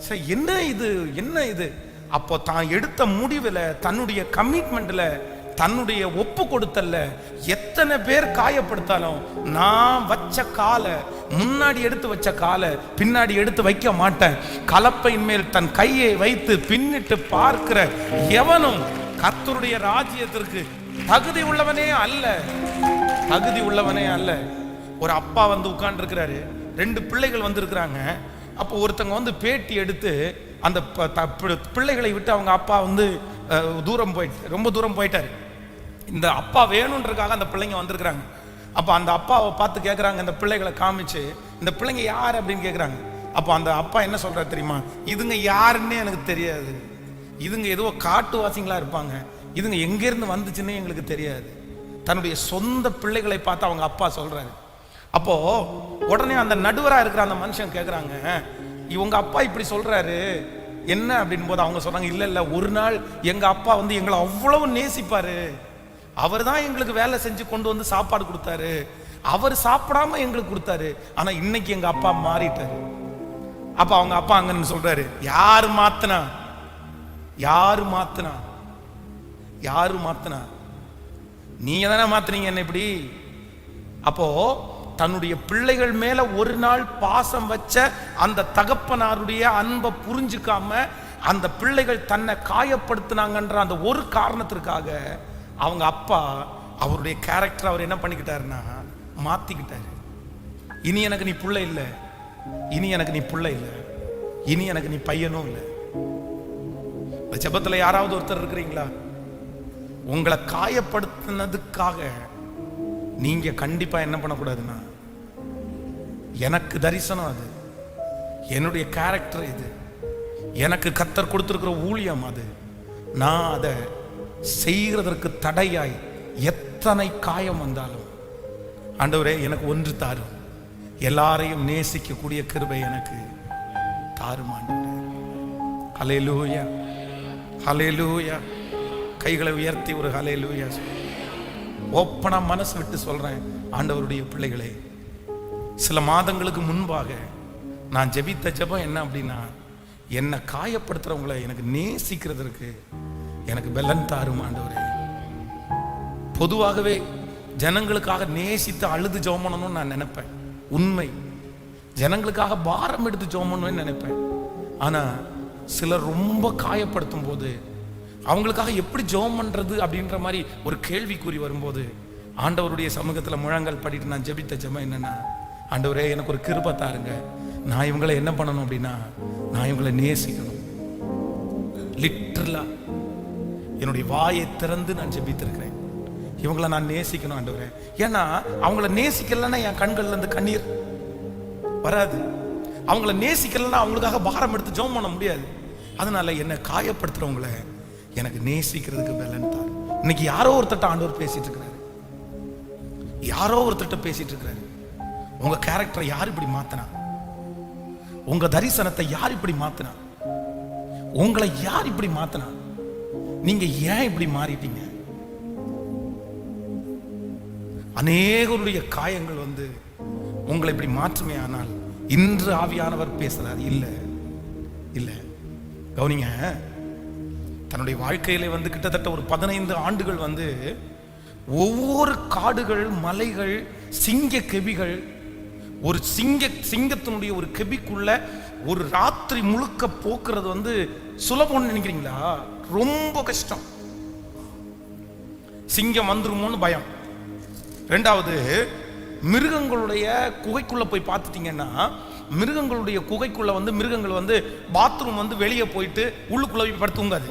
சரி, என்ன இது என்ன இது? அப்போ தான் எடுத்த முடிவில், தன்னுடைய கமிட்மெண்ட்ல, தன்னுடைய ஒப்பு கொடுத்தல்ல எத்தனை பேர் காயப்படுத்தாலும் நான் வச்ச காலை, முன்னாடி எடுத்து வச்ச காலை பின்னாடி எடுத்து வைக்க மாட்டேன். கலப்பையின் மேல் தன் கையை வைத்து பின்னிட்டு பார்க்கிற எவனும் கர்த்தருடைய ராஜ்யத்திற்கு தகுதி உள்ளவனே அல்ல, தகுதி உள்ளவனே அல்ல. ஒரு அப்பா வந்து உட்கார்ந்து இருக்கிறாரு, 2 பிள்ளைகள் வந்து இருக்கிறாங்க. அப்போ ஒருத்தங்க வந்து பேட்டி எடுத்து அந்த பிள்ளைகளை விட்டு அவங்க அப்பா வந்து ரொம்ப தூரம் போயிட்டாரு. இந்த அப்பா வேணுன்றதுக்காக அந்த பிள்ளைங்க வந்திருக்கிறாங்க. அப்போ அந்த அப்பாவை பார்த்து கேட்குறாங்க, இந்த பிள்ளைகளை காமிச்சு, இந்த பிள்ளைங்க யார் அப்படின்னு கேட்குறாங்க. அப்போ அந்த அப்பா என்ன சொல்றாரு தெரியுமா? இதுங்க யாருன்னே எனக்கு தெரியாது, இதுங்க ஏதோ காட்டுவாசிங்களா இருப்பாங்க, இதுங்க எங்கேருந்து வந்துச்சுன்னு எங்களுக்கு தெரியாது. தன்னுடைய சொந்த பிள்ளைகளை பார்த்து அவங்க அப்பா சொல்றாரு. அப்போ உடனே அந்த நடுவரா இருக்கிற அந்த மனுஷன் கேட்குறாங்க, இவங்க அப்பா இப்படி சொல்றாரு என்ன அப்படின்னு போது அவங்க சொல்றாங்க, இல்ல இல்ல, ஒரு நாள் எங்க அப்பா வந்து எங்களை அவ்வளவு நேசிப்பாரு, அவர் தான் எங்களுக்கு வேலை செஞ்சு கொண்டு வந்து சாப்பாடு கொடுத்தாரு, அவர் சாப்பிடாம எங்களுக்கு கொடுத்தாரு, ஆனா இன்னைக்கு எங்க அப்பா மாறிட்டாரு. அப்ப அவங்க அப்பா அங்கன்னு சொல்றாரு, யாரு மாத்துனா, யாரு மாத்துனா, யாரு மாத்துனா? நீங்க தானே மாத்துறீங்க என்ன இப்படி? அப்போ தன்னுடைய பிள்ளைகள் மேல ஒரு நாள் பாசம் வச்ச அந்த தகப்பனாருடைய அன்பை புரிஞ்சுக்காம அந்த பிள்ளைகள் தன்னை காயப்படுத்தினாங்கன்ற அந்த ஒரு காரணத்திற்காக அவங்க அப்பா அவருடைய கேரக்டர் அவர் என்ன பண்ணிக்கிட்டாருன்னா மாத்திக்கிட்டாரு. இனி எனக்கு நீ புள்ள இல்லை, இனி எனக்கு நீ புள்ள இல்லை, இனி எனக்கு நீ பையனும் இல்லை. இந்த ஜெபத்துல யாராவது ஒருத்தர் இருக்கிறீங்களா? உங்களை காயப்படுத்தினதுக்காக நீங்க கண்டிப்பா என்ன பண்ணக்கூடாதுன்னா, எனக்கு தரிசனம் அது, என்னுடைய கேரக்டர் இது, எனக்கு கர்த்தர் கொடுத்திருக்கிற ஊழியம் அது, நான் அதை செய்கிறதற்கு தடையாய் எத்தனை காயம் வந்தாலும் ஆண்டவரே எனக்கு ஒன்று தாரும், எல்லாரையும் நேசிக்கக்கூடிய கிருபை எனக்கு தாரும் ஆண்டவரே. ஹல்லேலூயா, ஹல்லேலூயா. கைகளை உயர்த்தி ஒரு ஹல்லேலூயா. ஓப்பனா மனசு விட்டு சொல்றேன், ஆண்டவருடைய பிள்ளைகளே, சில மாதங்களுக்கு முன்பாக நான் ஜெபித்த ஜெபம் என்ன அப்படின்னா, என்னை காயப்படுத்துறவங்களை எனக்கு நேசிக்கிறதுக்கு எனக்கு பலன் தாரும் ஆண்டவரே. பொதுவாகவே ஜனங்களுக்காக நேசித்து அழுது ஜெபம் பண்ணணும்னு நான் நினைப்பேன், உண்மை. ஜனங்களுக்காக பாரம் எடுத்து ஜெபம் பண்ணணும்னு நினைப்பேன். ஆனா சிலர் ரொம்ப காயப்படுத்தும் போது அவங்களுக்காக எப்படி ஜெபம் பண்றது அப்படின்ற மாதிரி ஒரு கேள்விக்குறி வரும்போது ஆண்டவருடைய சமூகத்தில் முழங்கால் படிட்டு நான் ஜெபித்த ஜெபம் என்னன்னா, ஆண்டவரே எனக்கு ஒரு கிருபை தாருங்க, நான் இவங்களை என்ன பண்ணணும் அப்படின்னா, நான் இவங்களை நேசிக்கணும். லிட்டரலா என்னுடைய வாயை திறந்து நான் ஜெபித்திருக்கிறேன், இவங்களை நான் நேசிக்கணும் ஆண்டவரே. ஏன்னா அவங்கள நேசிக்கலன்னா என் கண்கள்ல இருந்து கண்ணீர் வராது, அவங்கள நேசிக்கலன்னா அவங்களுக்காக பாரம் எடுத்து ஜெபம் பண்ண முடியாது. அதனால என்னை காயப்படுத்துறவங்களை எனக்கு நேசிக்கிறதுக்கு பலன் தான். இன்னைக்கு யாரோ ஒருத்தட்ட ஆண்டவர் பேசிட்டு இருக்கிறாரு, யாரோ ஒருத்தட்ட பேசிட்டு இருக்கிறாரு. உங்க கேரக்டரை யார் இப்படி மாத்தினா? உங்க தரிசனத்தை யார் இப்படி மாத்தினா? உங்களை யார் இப்படி மாத்தினா? நீங்க ஏன் இப்படி மாறிட்டீங்க? அநேகருடைய காயங்கள் வந்து உங்களை இப்படி மாற்றுமே. ஆனால் இன்று ஆவியானவர் பேசுறாரு, இல்ல இல்ல, கவனிங்க, தன்னுடைய வாழ்க்கையில வந்து கிட்டத்தட்ட ஒரு 15 ஆண்டுகள் வந்து ஒவ்வொரு காடுகள், மலைகள், சிங்க கெபிகள், ஒரு சிங்கத்தினுடைய ஒரு கெபிக்குள்ள ஒரு ராத்திரி முழுக்க போக்குறது வந்து சுலபம்னு நினைக்கிறீங்களா? ரொம்ப கஷ்டம். சிங்கம் வந்துருமோன்னு பயம். ரெண்டாவது, மிருகங்களுடைய குகைக்குள்ள போய் பார்த்துட்டீங்கன்னா, மிருகங்களுடைய குகைக்குள்ள வந்து மிருகங்கள் வந்து பாத்ரூம் வந்து வெளியே போயிட்டு உள்ளுக்குள்ள போய் படுத்து தூங்காது.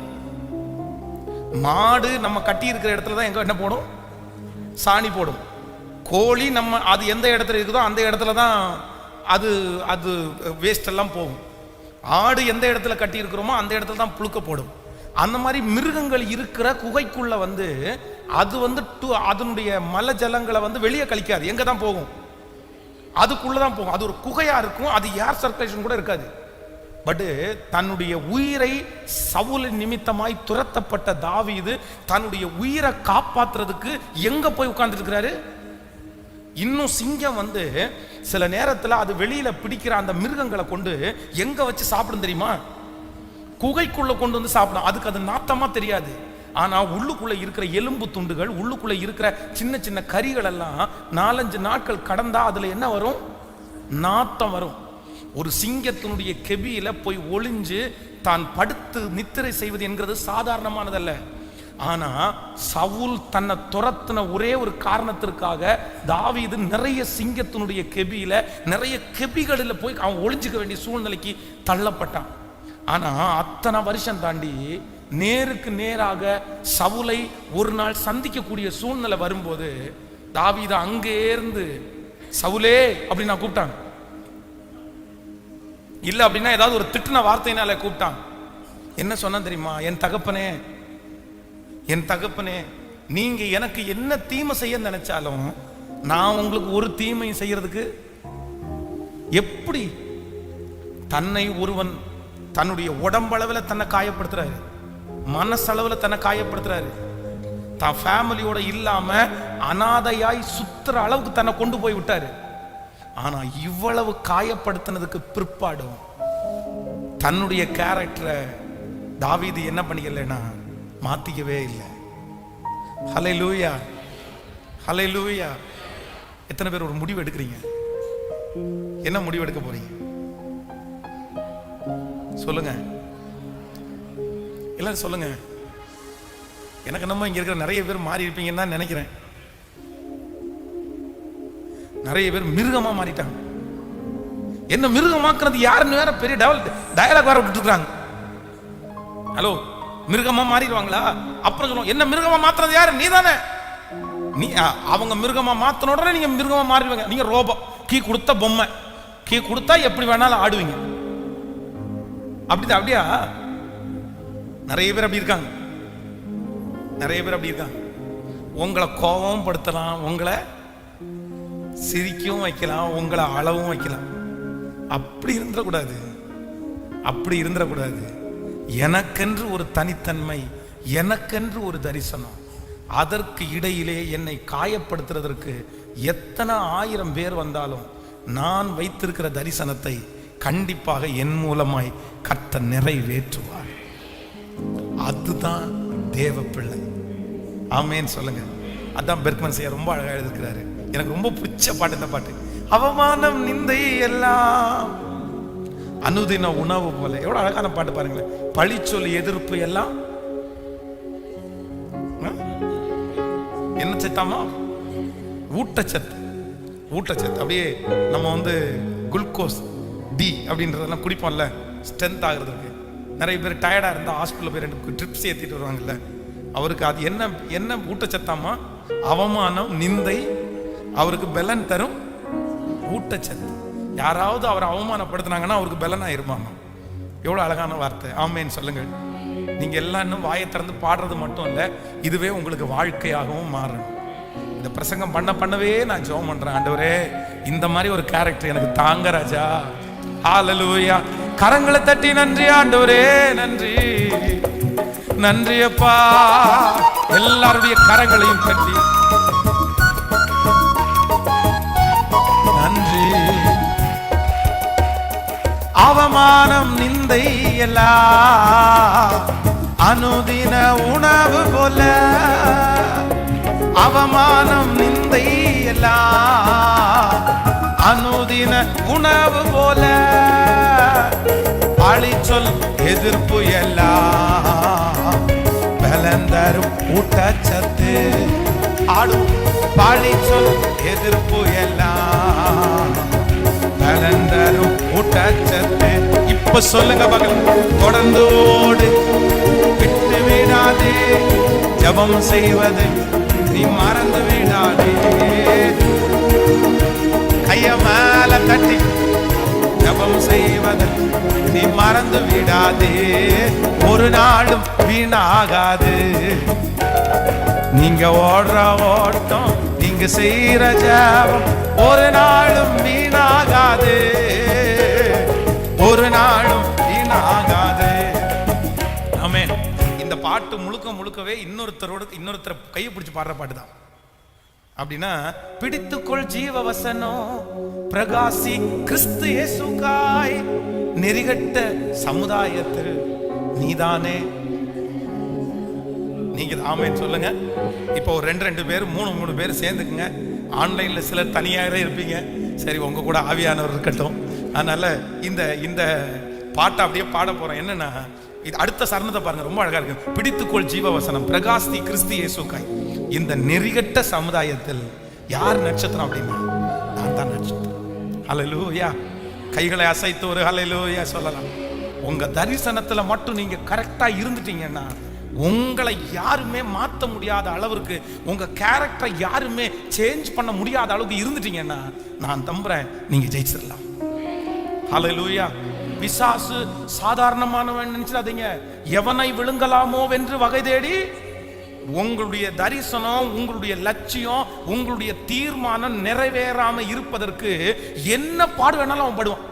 மாடு நம்ம கட்டி இருக்கிற இடத்துல தான் எங்க என்ன போடும்? சாணி போடும். கோழி நம்ம அது எந்த இடத்துல இருக்குதோ அந்த இடத்துல தான் அது அது வேஸ்ட் எல்லாம் போகும். ஆடு எந்த இடத்துல கட்டி இருக்கிறோமோ அந்த இடத்துல தான் புழுக்க போடும். அந்த மாதிரி மிருகங்கள் இருக்கிற குகைக்குள்ள வந்து அது வந்து அதனுடைய மல ஜலங்களை வந்து வெளியே கழிக்காது. எங்க தான் போகும்? அதுக்குள்ளதான் போகும். அது ஒரு குகையா இருக்கும். அது ஏர் சர்க்குலேஷன் கூட இருக்காது. பட் தன்னுடைய உயிரை சவுல் நிமித்தமாய் துரத்தப்பட்ட தாவீது தன்னுடைய உயிரை காப்பாத்துறதுக்கு எங்க போய் உட்கார்ந்து இருக்கிறாரு? இன்னும் சிங்கம் வந்து சில நேரத்தில் அது வெளியில பிடிக்கிற அந்த மிருகங்களை கொண்டு எங்க வச்சு சாப்பிடும் தெரியுமா? குகைக்குள்ள கொண்டு வந்து சாப்பிடும். அதுக்கு அது நாத்தமா தெரியாது. ஆனா உள்ளுக்குள்ள இருக்கிற எலும்பு துண்டுகள், உள்ளுக்குள்ள இருக்கிற சின்ன சின்ன கறிகள் எல்லாம் 4-5 நாட்கள் கடந்தா அதுல என்ன வரும்? நாத்தம் வரும். ஒரு சிங்கத்தினுடைய கெபியில போய் ஒளிஞ்சு தான் படுத்து நித்திரை செய்வது என்கிறது சாதாரணமானதல்ல. ஆனா சவுல் தன்னை துரத்தின ஒரே ஒரு காரணத்திற்காக தாவீது நிறைய சிங்கத்தினுடைய கெபியில, நிறைய கெபிகளில் போய் அவன் ஒளிஞ்சுக்க வேண்டிய சூழ்நிலைக்கு தள்ளப்பட்டான். ஆனா அத்தனை வருஷம் தாண்டி நேருக்கு நேராக சவுலை ஒரு நாள் சந்திக்கக்கூடிய சூழ்நிலை வரும்போது தாவீது அங்கே இருந்து சவுலே அப்படின்னு நான் கூப்பிட்டாங்க. இல்ல அப்படின்னா ஏதாவது ஒரு திட்டின வார்த்தையினால கூப்பிட்டான். என்ன சொன்ன தெரியுமா? என் தகப்பனே, என் தகப்பனே, நீங்க எனக்கு என்ன தீமை செய்ய நினைச்சாலும் நான் உங்களுக்கு ஒரு தீமை செய்யறதுக்கு எப்படி? தன்னை ஒருவன் தன்னுடைய உடம்பளவில் தன்னை காயப்படுத்துறாரு, மனசளவில் தன்னை காயப்படுத்துறாரு, தான் ஃபேமிலியோட இல்லாம அனாதையாய் சுத்துற அளவுக்கு தன்னை கொண்டு போய் விட்டாரு. ஆனா இவ்வளவு காயப்படுத்தினதுக்கு பிற்பாடும் தன்னுடைய கேரக்டரை தாவீது என்ன பண்ணிக்கலன்னா மாத்திக்கவே இல்லை. ஹல்லேலூயா, ஹல்லேலூயா. எத்தனை பேர் ஒரு முடிவு எடுக்கிறீங்க? என்ன முடிவு எடுக்க போறீங்க? சொல்லுங்க, எல்லாரும் சொல்லுங்க. எனக்கு நம்ம இங்க இருக்கிற நிறைய பேர் மாறி இருப்பீங்கன்னு தான் நினைக்கிறேன். நிறைய பேர் மிருகமா மாறிட்டாங்க. என்ன மிருகமாக்குறது யாருன்னு வேற பெரிய டயலாக் வேற விட்டு இருக்காங்க. ஹலோ, மிருகமா மாறிடுவாங்களா? அப்புறம் சொல்லுவோம், என்ன மிருகமா மாத்துறது யாரு? நீ தானே. நீ அவங்க மிருகமா மாத்தின உடனே நீங்க மிருகமா மாறிடுவீங்க. நீங்க ரோபோ, கீ கொடுத்த பொம்மை, கீ கொடுத்தா எப்படி வேணாலும் ஆடுவீங்க. அப்படிதான்? அப்படியா? நிறைய பேர் அப்படி இருக்காங்க. நிறைய பேர் அப்படி இருக்காங்க. உங்களை கோபம் படுத்தலாம், உங்களை சிரிக்கவும் வைக்கலாம், உங்களை அளவும் வைக்கலாம். அப்படி இருந்துடக்கூடாது. அப்படி இருந்துடக்கூடாது. எனக்கென்று ஒரு தனித்தன்மை, எனக்கென்று ஒரு தரிசனம். அதற்கு இடையிலே என்னை காயப்படுத்துறதற்கு எத்தனை 1000 பேர் வந்தாலும் நான் வைத்திருக்கிற தரிசனத்தை கண்டிப்பாக என் மூலமாய் கர்த்தர் நிறைவேற்றுவார். அதுதான் தேவ பிள்ளை. ஆமேன் சொல்லுங்க. அதான் பெர்க்மன் செய்ய ரொம்ப அழகா எழுதிருக்கிறாரு. எனக்கு ரொம்ப பிடிச்ச பாட்டு இந்த பாட்டு. அவமானம் நிந்தை எல்லாம் அனுதின உணவு போல. எவ்வளவு அழகான பாட்டு பாருங்களேன். பழிச்சொல் எதிர்ப்பு எல்லாம் என்ன சத்தாமா? ஊட்டச்சத்து. ஊட்டச்சத்து. அப்படியே நம்ம வந்து குளுக்கோஸ் டி அப்படின்றதெல்லாம் குடிப்போம்ல ஸ்ட்ரென்த் ஆகுறதுக்கு. நிறைய பேர் டயர்டா இருந்தா ஹாஸ்பிட்டல் போய் 2 ட்ரிப்ஸ் ஏத்திட்டு வருவாங்கல்ல, அவருக்கு அது என்ன என்ன ஊட்டச்சத்தாமா? அவமானம் நிந்தை அவருக்கு பலன் தரும் ஊட்டச்சத்து. யாராவது அவரை அவமானப்படுத்தினாங்கன்னா அவருக்கு பலன் ஆயிருமாமா. எவ்வளவு அழகான வார்த்தை. ஆமேன்னு சொல்லுங்கள். நீங்க எல்லாம் இன்னும் வாயை திறந்து பாடுறது மட்டும் இல்ல, இதுவே உங்களுக்கு வாழ்க்கையாகவும் மாறணும். இந்த பிரசங்கம் பண்ணவே நான் ஜெபம் பண்றேன். ஆண்டவரே, இந்த மாதிரி ஒரு கேரக்டர் எனக்கு தாங்க ராஜா. ஹல்லேலூயா. கரங்களை தட்டி நன்றி ஆண்டவரே, நன்றி நன்றி அப்பா. எல்லாருடைய கரங்களையும் தட்டி நன்றி. அவன் அவமானம் நிந்தை எல்லாம் அனுதின உணவு போல, அவமானம் நிந்தை எல்லாம் அனுதின உணவு போல, அழிச்சொல் எதிர்ப்பு எல்லாம் பலந்தரும் ஊட்டச்சத்து. ஆடும் பழிச்சொல் எதிர்ப்பு எல்லாம் பலந்தரும் ஊட்டச்சத்து. இப்ப சொல்லுங்க பகல், தொடர்ந்து ஓடு, விட்டு விடாதே, ஜெபம் செய்வது நீ மறந்து விடாதே. கைய மேல தட்டி ஜெபம் செய்வது நீ மறந்து விடாதே. ஒரு நாளும் வீணாகாது. நீங்க ஓடுற ஓட்டம், நீங்க செய்யற ஜெபம் ஒரு நாளும் வீணாகாது, ஒரு நாளும் வீணாகாது. ஆமென். இந்த பாட்டு முழுக்க முழுக்கவே இன்னொருத்தரை கையை பிடிச்சு பாடுற பாட்டு தான். அப்படின்னா, பிடித்துக்கொள் ஜீவ வசனம், பிரகாசி கிறிஸ்து இயேசுக்காய், நெறிகட்ட சமுதாயத்தில் நீதானே. நீங்க ஆமென் சொல்லுங்க. இப்போ ஒரு ரெண்டு பேர் மூணு பேர் சேர்ந்துக்குங்க. ஆன்லைன்ல சிலர் தனியாக இருப்பீங்க. சரி, உங்க கூட ஆவியானவர் இருக்கட்டும். அதனால இந்த பாட்டை அப்படியே பாட போறோம். என்னன்னா, இது அடுத்த சரணத்தை பாருங்க, ரொம்ப அழகா இருக்கு. பிடித்துக்கொள் ஜீவ வசனம், பிரகாசி கிறிஸ்து இயேசுக்காய், இந்த நெறிகட்ட சமுதாயத்தில் யார் நட்சத்திரம் அப்படின்னா நான் தான் நட்சத்திரம். ஹல்லேலூயா. கைகளை அசைத்து ஒரு ஹல்லேலூயா சொல்லலாம். உங்க தரிசனத்துல மட்டும் நீங்க கரெக்டா இருந்துட்டீங்கன்னா, உங்களை யாருமே மாற்ற முடியாத அளவுக்கு, உங்க கேரக்டரை யாருமே சேஞ்ச் பண்ண முடியாத அளவுக்கு இருந்துட்டீங்கன்னா, நான் நம்புறேன் நீங்க ஜெயிச்சிடலாம். ஹல்லேலூயா. பிசாசு சாதாரணமானவன் நினைச்சிடாதீங்க. எவனை விழுங்கலாமோ வென்று வகை தேடி, உங்களுடைய தரிசனம், உங்களுடைய லட்சியம், உங்களுடைய தீர்மானம் நிறைவேறாம இருப்பதற்கு என்ன பாடு வேணாலும் அவன் படுவான்,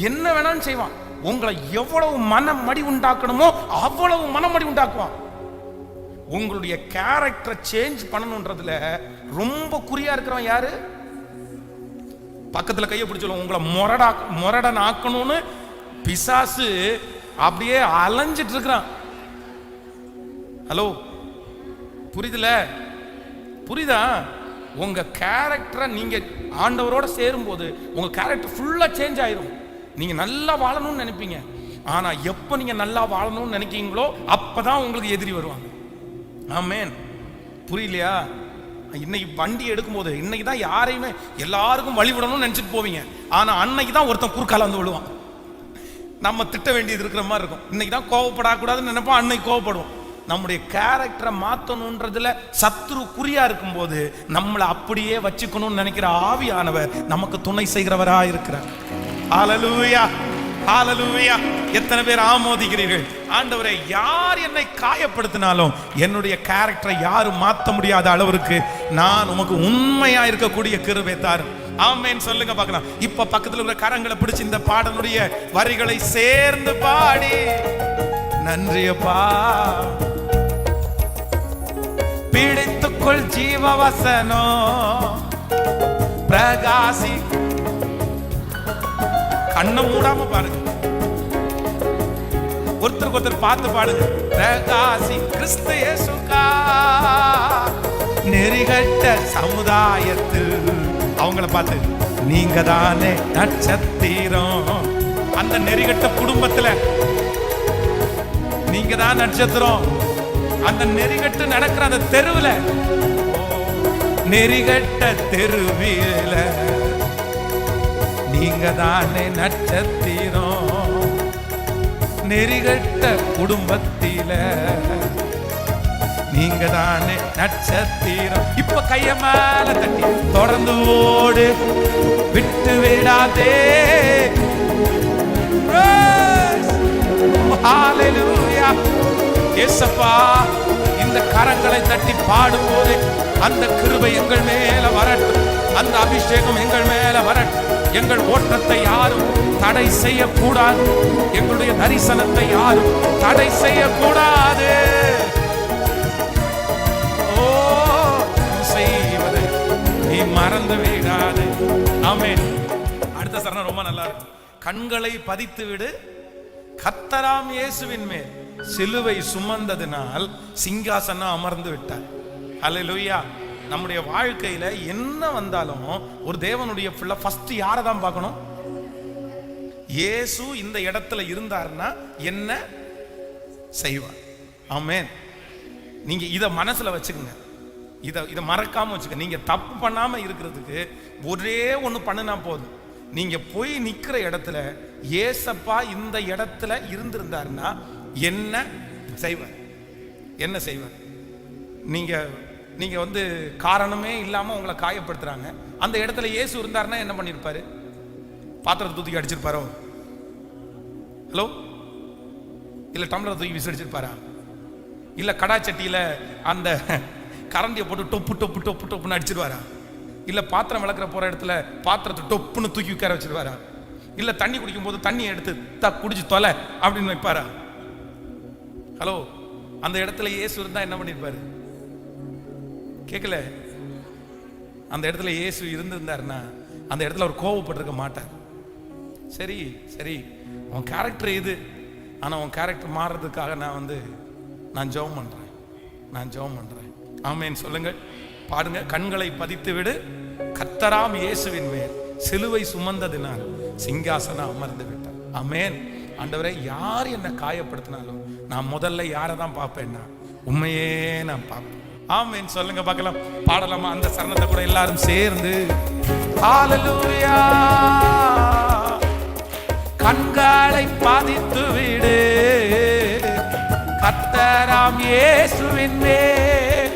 என்ன வேணாலும் செய்வான். உங்களை எவ்வளவு மனமடி உண்டாக்கணுமோ அவ்வளவு மனமடி உண்டாக்குவான். உங்களுடைய கேரக்டரை சேஞ்ச் பண்ணணும்ன்றதுல ரொம்ப குறியா இருக்கிறவன் யாரு? பக்கத்துல கையை பிடிச்சோம். உங்களை முரடன் ஆக்கணும்னு பிசாசு அப்படியே அலைஞ்சிட்டு இருக்கிறான். ஹலோ, புரியுதா? உங்க கேரக்டரை நீங்க ஆண்டவரோட சேரும் போது உங்க கேரக்டர் ஃபுல்லா சேஞ்ச் ஆயிரும். நீங்க நல்லா வாழணும்னு நினைப்பீங்க. ஆனா எப்ப நீங்க நல்லா வாழணும்னு நினைக்கிறீங்களோ அப்பதான் உங்களுக்கு எதிரி வருவாங்க. ஆமென். புரியலையா? இன்னைக்கு வண்டி எடுக்கும் போது இன்னைக்கு தான் யாரையுமே எல்லாருக்கும் வழி விடணும்னு நினைச்சிட்டு போவீங்க. ஆனா அன்னைக்கு தான் ஒருத்தன் குறுக்கால வந்து விழுவான். நம்ம திட்ட வேண்டியது இருக்கிற மாதிரி இருக்கும். இன்னைக்கு தான் கோவப்படக்கூடாதுன்னு நினைப்போம், அன்னைக்கு கோவப்படுவோம். நம்முடைய கேரக்டரை மாற்றணுன்றதுல சத்ரு குறியா இருக்கும் போது நம்மளை அப்படியே வச்சுக்கணும்னு நினைக்கிற ஆவியானவர் நமக்கு துணை செய்கிறவரா இருக்கிறார். ஹல்லேலூயா, ஹல்லேலூயா. எத்தனை பேர் ஆமோதிக்கிறீர்கள்? ஆண்டவரே, யார் என்னை காயப்படுத்தினாலும் என்னுடைய கேரக்டரை யாரும் மாற்ற முடியாத அளவிற்கு நான் உமக்கு உண்மையா இருக்கக்கூடிய கிருபை தாரும். ஆமென் சொல்லுங்க பார்க்கலாம். இப்ப பக்கத்துல உள்ள கரங்களை பிடிச்சு இந்த பாடலுடைய வரிகளை சேர்ந்து பாடி, நன்றியப்பா. பிடித்துக்கொள் ஜீவ வசனம், பிரகாசி. கண்ணை மூடாம பாருங்க, ஒருத்தருக்கு ஒருத்தர் பார்த்து பாடுங்க. பிரகாசி கிறிஸ்து இயேசுக்காய், நெறிகட்ட சமுதாயத்தில், அவங்கள பார்த்து நீங்க தானே நட்சத்திரம். அந்த நெறிகட்ட குடும்பத்துல நீங்க தான் நட்சத்திரம். அந்த நெறிகட்டு நடக்கிற அந்த தெருவுல, நெறிகட்ட தெருவில நீங்க தானே நட்சத்திரம். நெறிகட்ட குடும்பத்தில நீங்க தானே நட்சத்திரம். இப்ப கைய மேல தட்டி தொடர்ந்து ஓடு, விட்டு விடாதே. ஹல்லேலூயா. இயேசப்பா, இந்த கரங்களை தட்டி பாடும்போது அந்த கிருபை எங்கள் மேல வரட்டும், அந்த அபிஷேகம் எங்கள் மேல வரட்டும். எங்கள் ஓட்டத்தை யாரும் தடை செய்யக்கூடாது, எங்களுடைய தரிசனத்தை யாரும் தடை செய்யக்கூடாது. ஓ, செய்வதை நீ மறந்து விடாது. ஆமென். அடுத்த சரணம் ரொம்ப நல்லா இருக்கு. கண்களை பதித்து விடு, கர்த்தராம் இயேசுவின் மேல் சிலுவை சுமந்ததினால் சிங்காசனம் அமர்ந்து விட்டார். ஹல்லேலூயா. நம்முடைய வாழ்க்கையில என்ன வந்தாலும் ஒரு தேவனுடைய பிள்ளை ஃபர்ஸ்ட் யாரை தான் பார்க்கணும்? இயேசு இந்த இடத்துல இருந்தார்னா என்ன செய்வார்? ஆமென். நீங்க இத மனசுல வச்சுக்கோங்க, இத மறக்காம வச்சுக்க. நீங்க தப்பு பண்ணாம இருக்கிறதுக்கு ஒரே ஒண்ணு பண்ணுனா போதும். நீங்க போய் நிக்கிற இடத்துல ஏசப்பா இந்த இடத்துல இருந்திருந்தாருன்னா என்ன செய்வார்? என்ன செய்வார்? நீங்க வந்து காரணமே இல்லாம உங்களை காயப்படுத்துறாங்க, அந்த இடத்துல இயேசு இருந்தாருன்னா என்ன பண்ணிருப்பாரு? பாத்திரத்தை தூக்கி அடிச்சிருப்பாரோ? ஹலோ, இல்ல டம்ளரை தூக்கி விசிடிச்சிருப்பாரா? இல்ல கடாச்சட்டியில அந்த கரண்டியை போட்டு டொப்பு டொப்பு டொப்பு டொப்புன்னு அடிச்சிருவாரா? இல்ல பாத்திரம் விளக்குற போற இடத்துல பாத்திரத்தை டொப்புன்னு தூக்கி உட்கார வச்சிருவாரா? இல்ல தண்ணி குடிக்கும் போது தண்ணி எடுத்து குடிச்சு தொலை அப்படின்னு வைப்பாரா? ஹலோ, அந்த இடத்துல இயேசு இருந்தா என்ன பண்ணிருப்பாரு? கேட்கல. அந்த இடத்துல இயேசு இருந்திருந்தாருன்னா அந்த இடத்துல அவர் கோவப்பட்டிருக்க மாட்டார். சரி சரி, உன் கேரக்டர் இது, ஆனா உன் கேரக்டர் மாறுறதுக்காக நான் ஜெபம் பண்றேன். ஆமென் சொல்லுங்கள், பாடுங்க. கண்களை பதித்து விடு, கர்த்தராம் இயேசுவின் மேல் சிலுவை சுமந்ததினால் சிங்காசனம் அமர்ந்து விட்டார். ஆமென். ஆண்டவரே, யார் என்ன காயப்படுத்தினாலும் நான் முதல்ல யாரை தான் பார்ப்பேன்னா உண்மையே நான் பார்ப்பேன். ஆமென் சொல்லுங்க பார்க்கலாம். பாடலாமா அந்த சரணத்தை கூட எல்லாரும் சேர்ந்து? ஹல்லேலூயா. கண்களை பதித்து விடு, கர்த்தராம் இயேசுவின் மேல்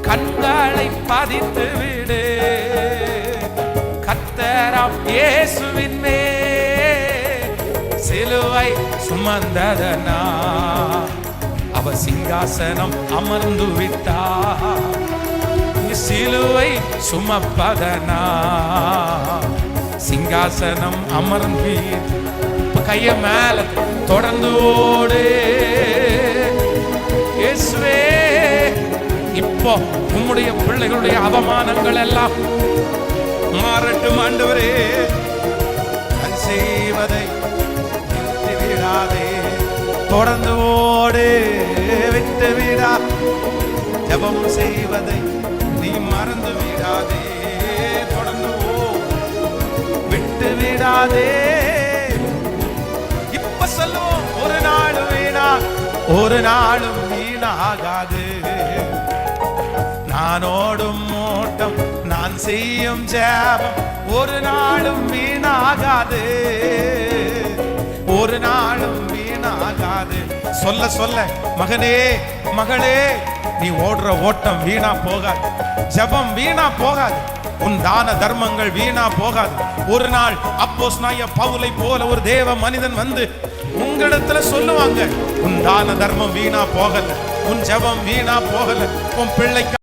கண்களை பதித்து விடு, கர்த்தராம் இயேசுவின் மேல் சிலுவை சுமந்ததனா அவ சிங்காசனம் அமர்ந்து விட்டார். சிலுவை சுமப்பதனா சிங்காசனம் அமர்ந்து. கைய மேல தொடர்ந்து ஓடு இயேசுவே. இப்போ உம்முடைய பிள்ளைகளுடைய அவமானங்கள் எல்லாம் மாறட்டும் ஆண்டவரே. நான் செய்வதை நிறுத்தி விடாதே, தொடர்ந்து ஓடு விட்டு விடா. ஜெபம் செய்வதை நீ மறந்து விடாதே, தொடர்ந்து விட்டு விடாதே. இப்ப சொல்லுவோம், ஒரு நாளும் வீணாகாது. நான் ஓடும் ஓட்டம், நான் செய்யும் ஜெபம் ஒரு நாளும் வீணாகாது, ஒரு நாளும் வீணாகாது. சொல்ல சொல்ல மகனே மகளே, நீ ஓடுற ஓட்டம் வீணா போகாது, ஜெபம் வீணா போகாது, உன் தான தர்மங்கள் வீணா போகாது. ஒரு நாள் அப்போஸ்தலனாகிய பவுலை போல ஒரு தேவ மனிதன் வந்து உங்களிடத்துல சொல்லுவாங்க, உன் தான தர்மம் வீணா போகல, உன் ஜெபம் வீணா போகல, உன் பிள்ளைக்கு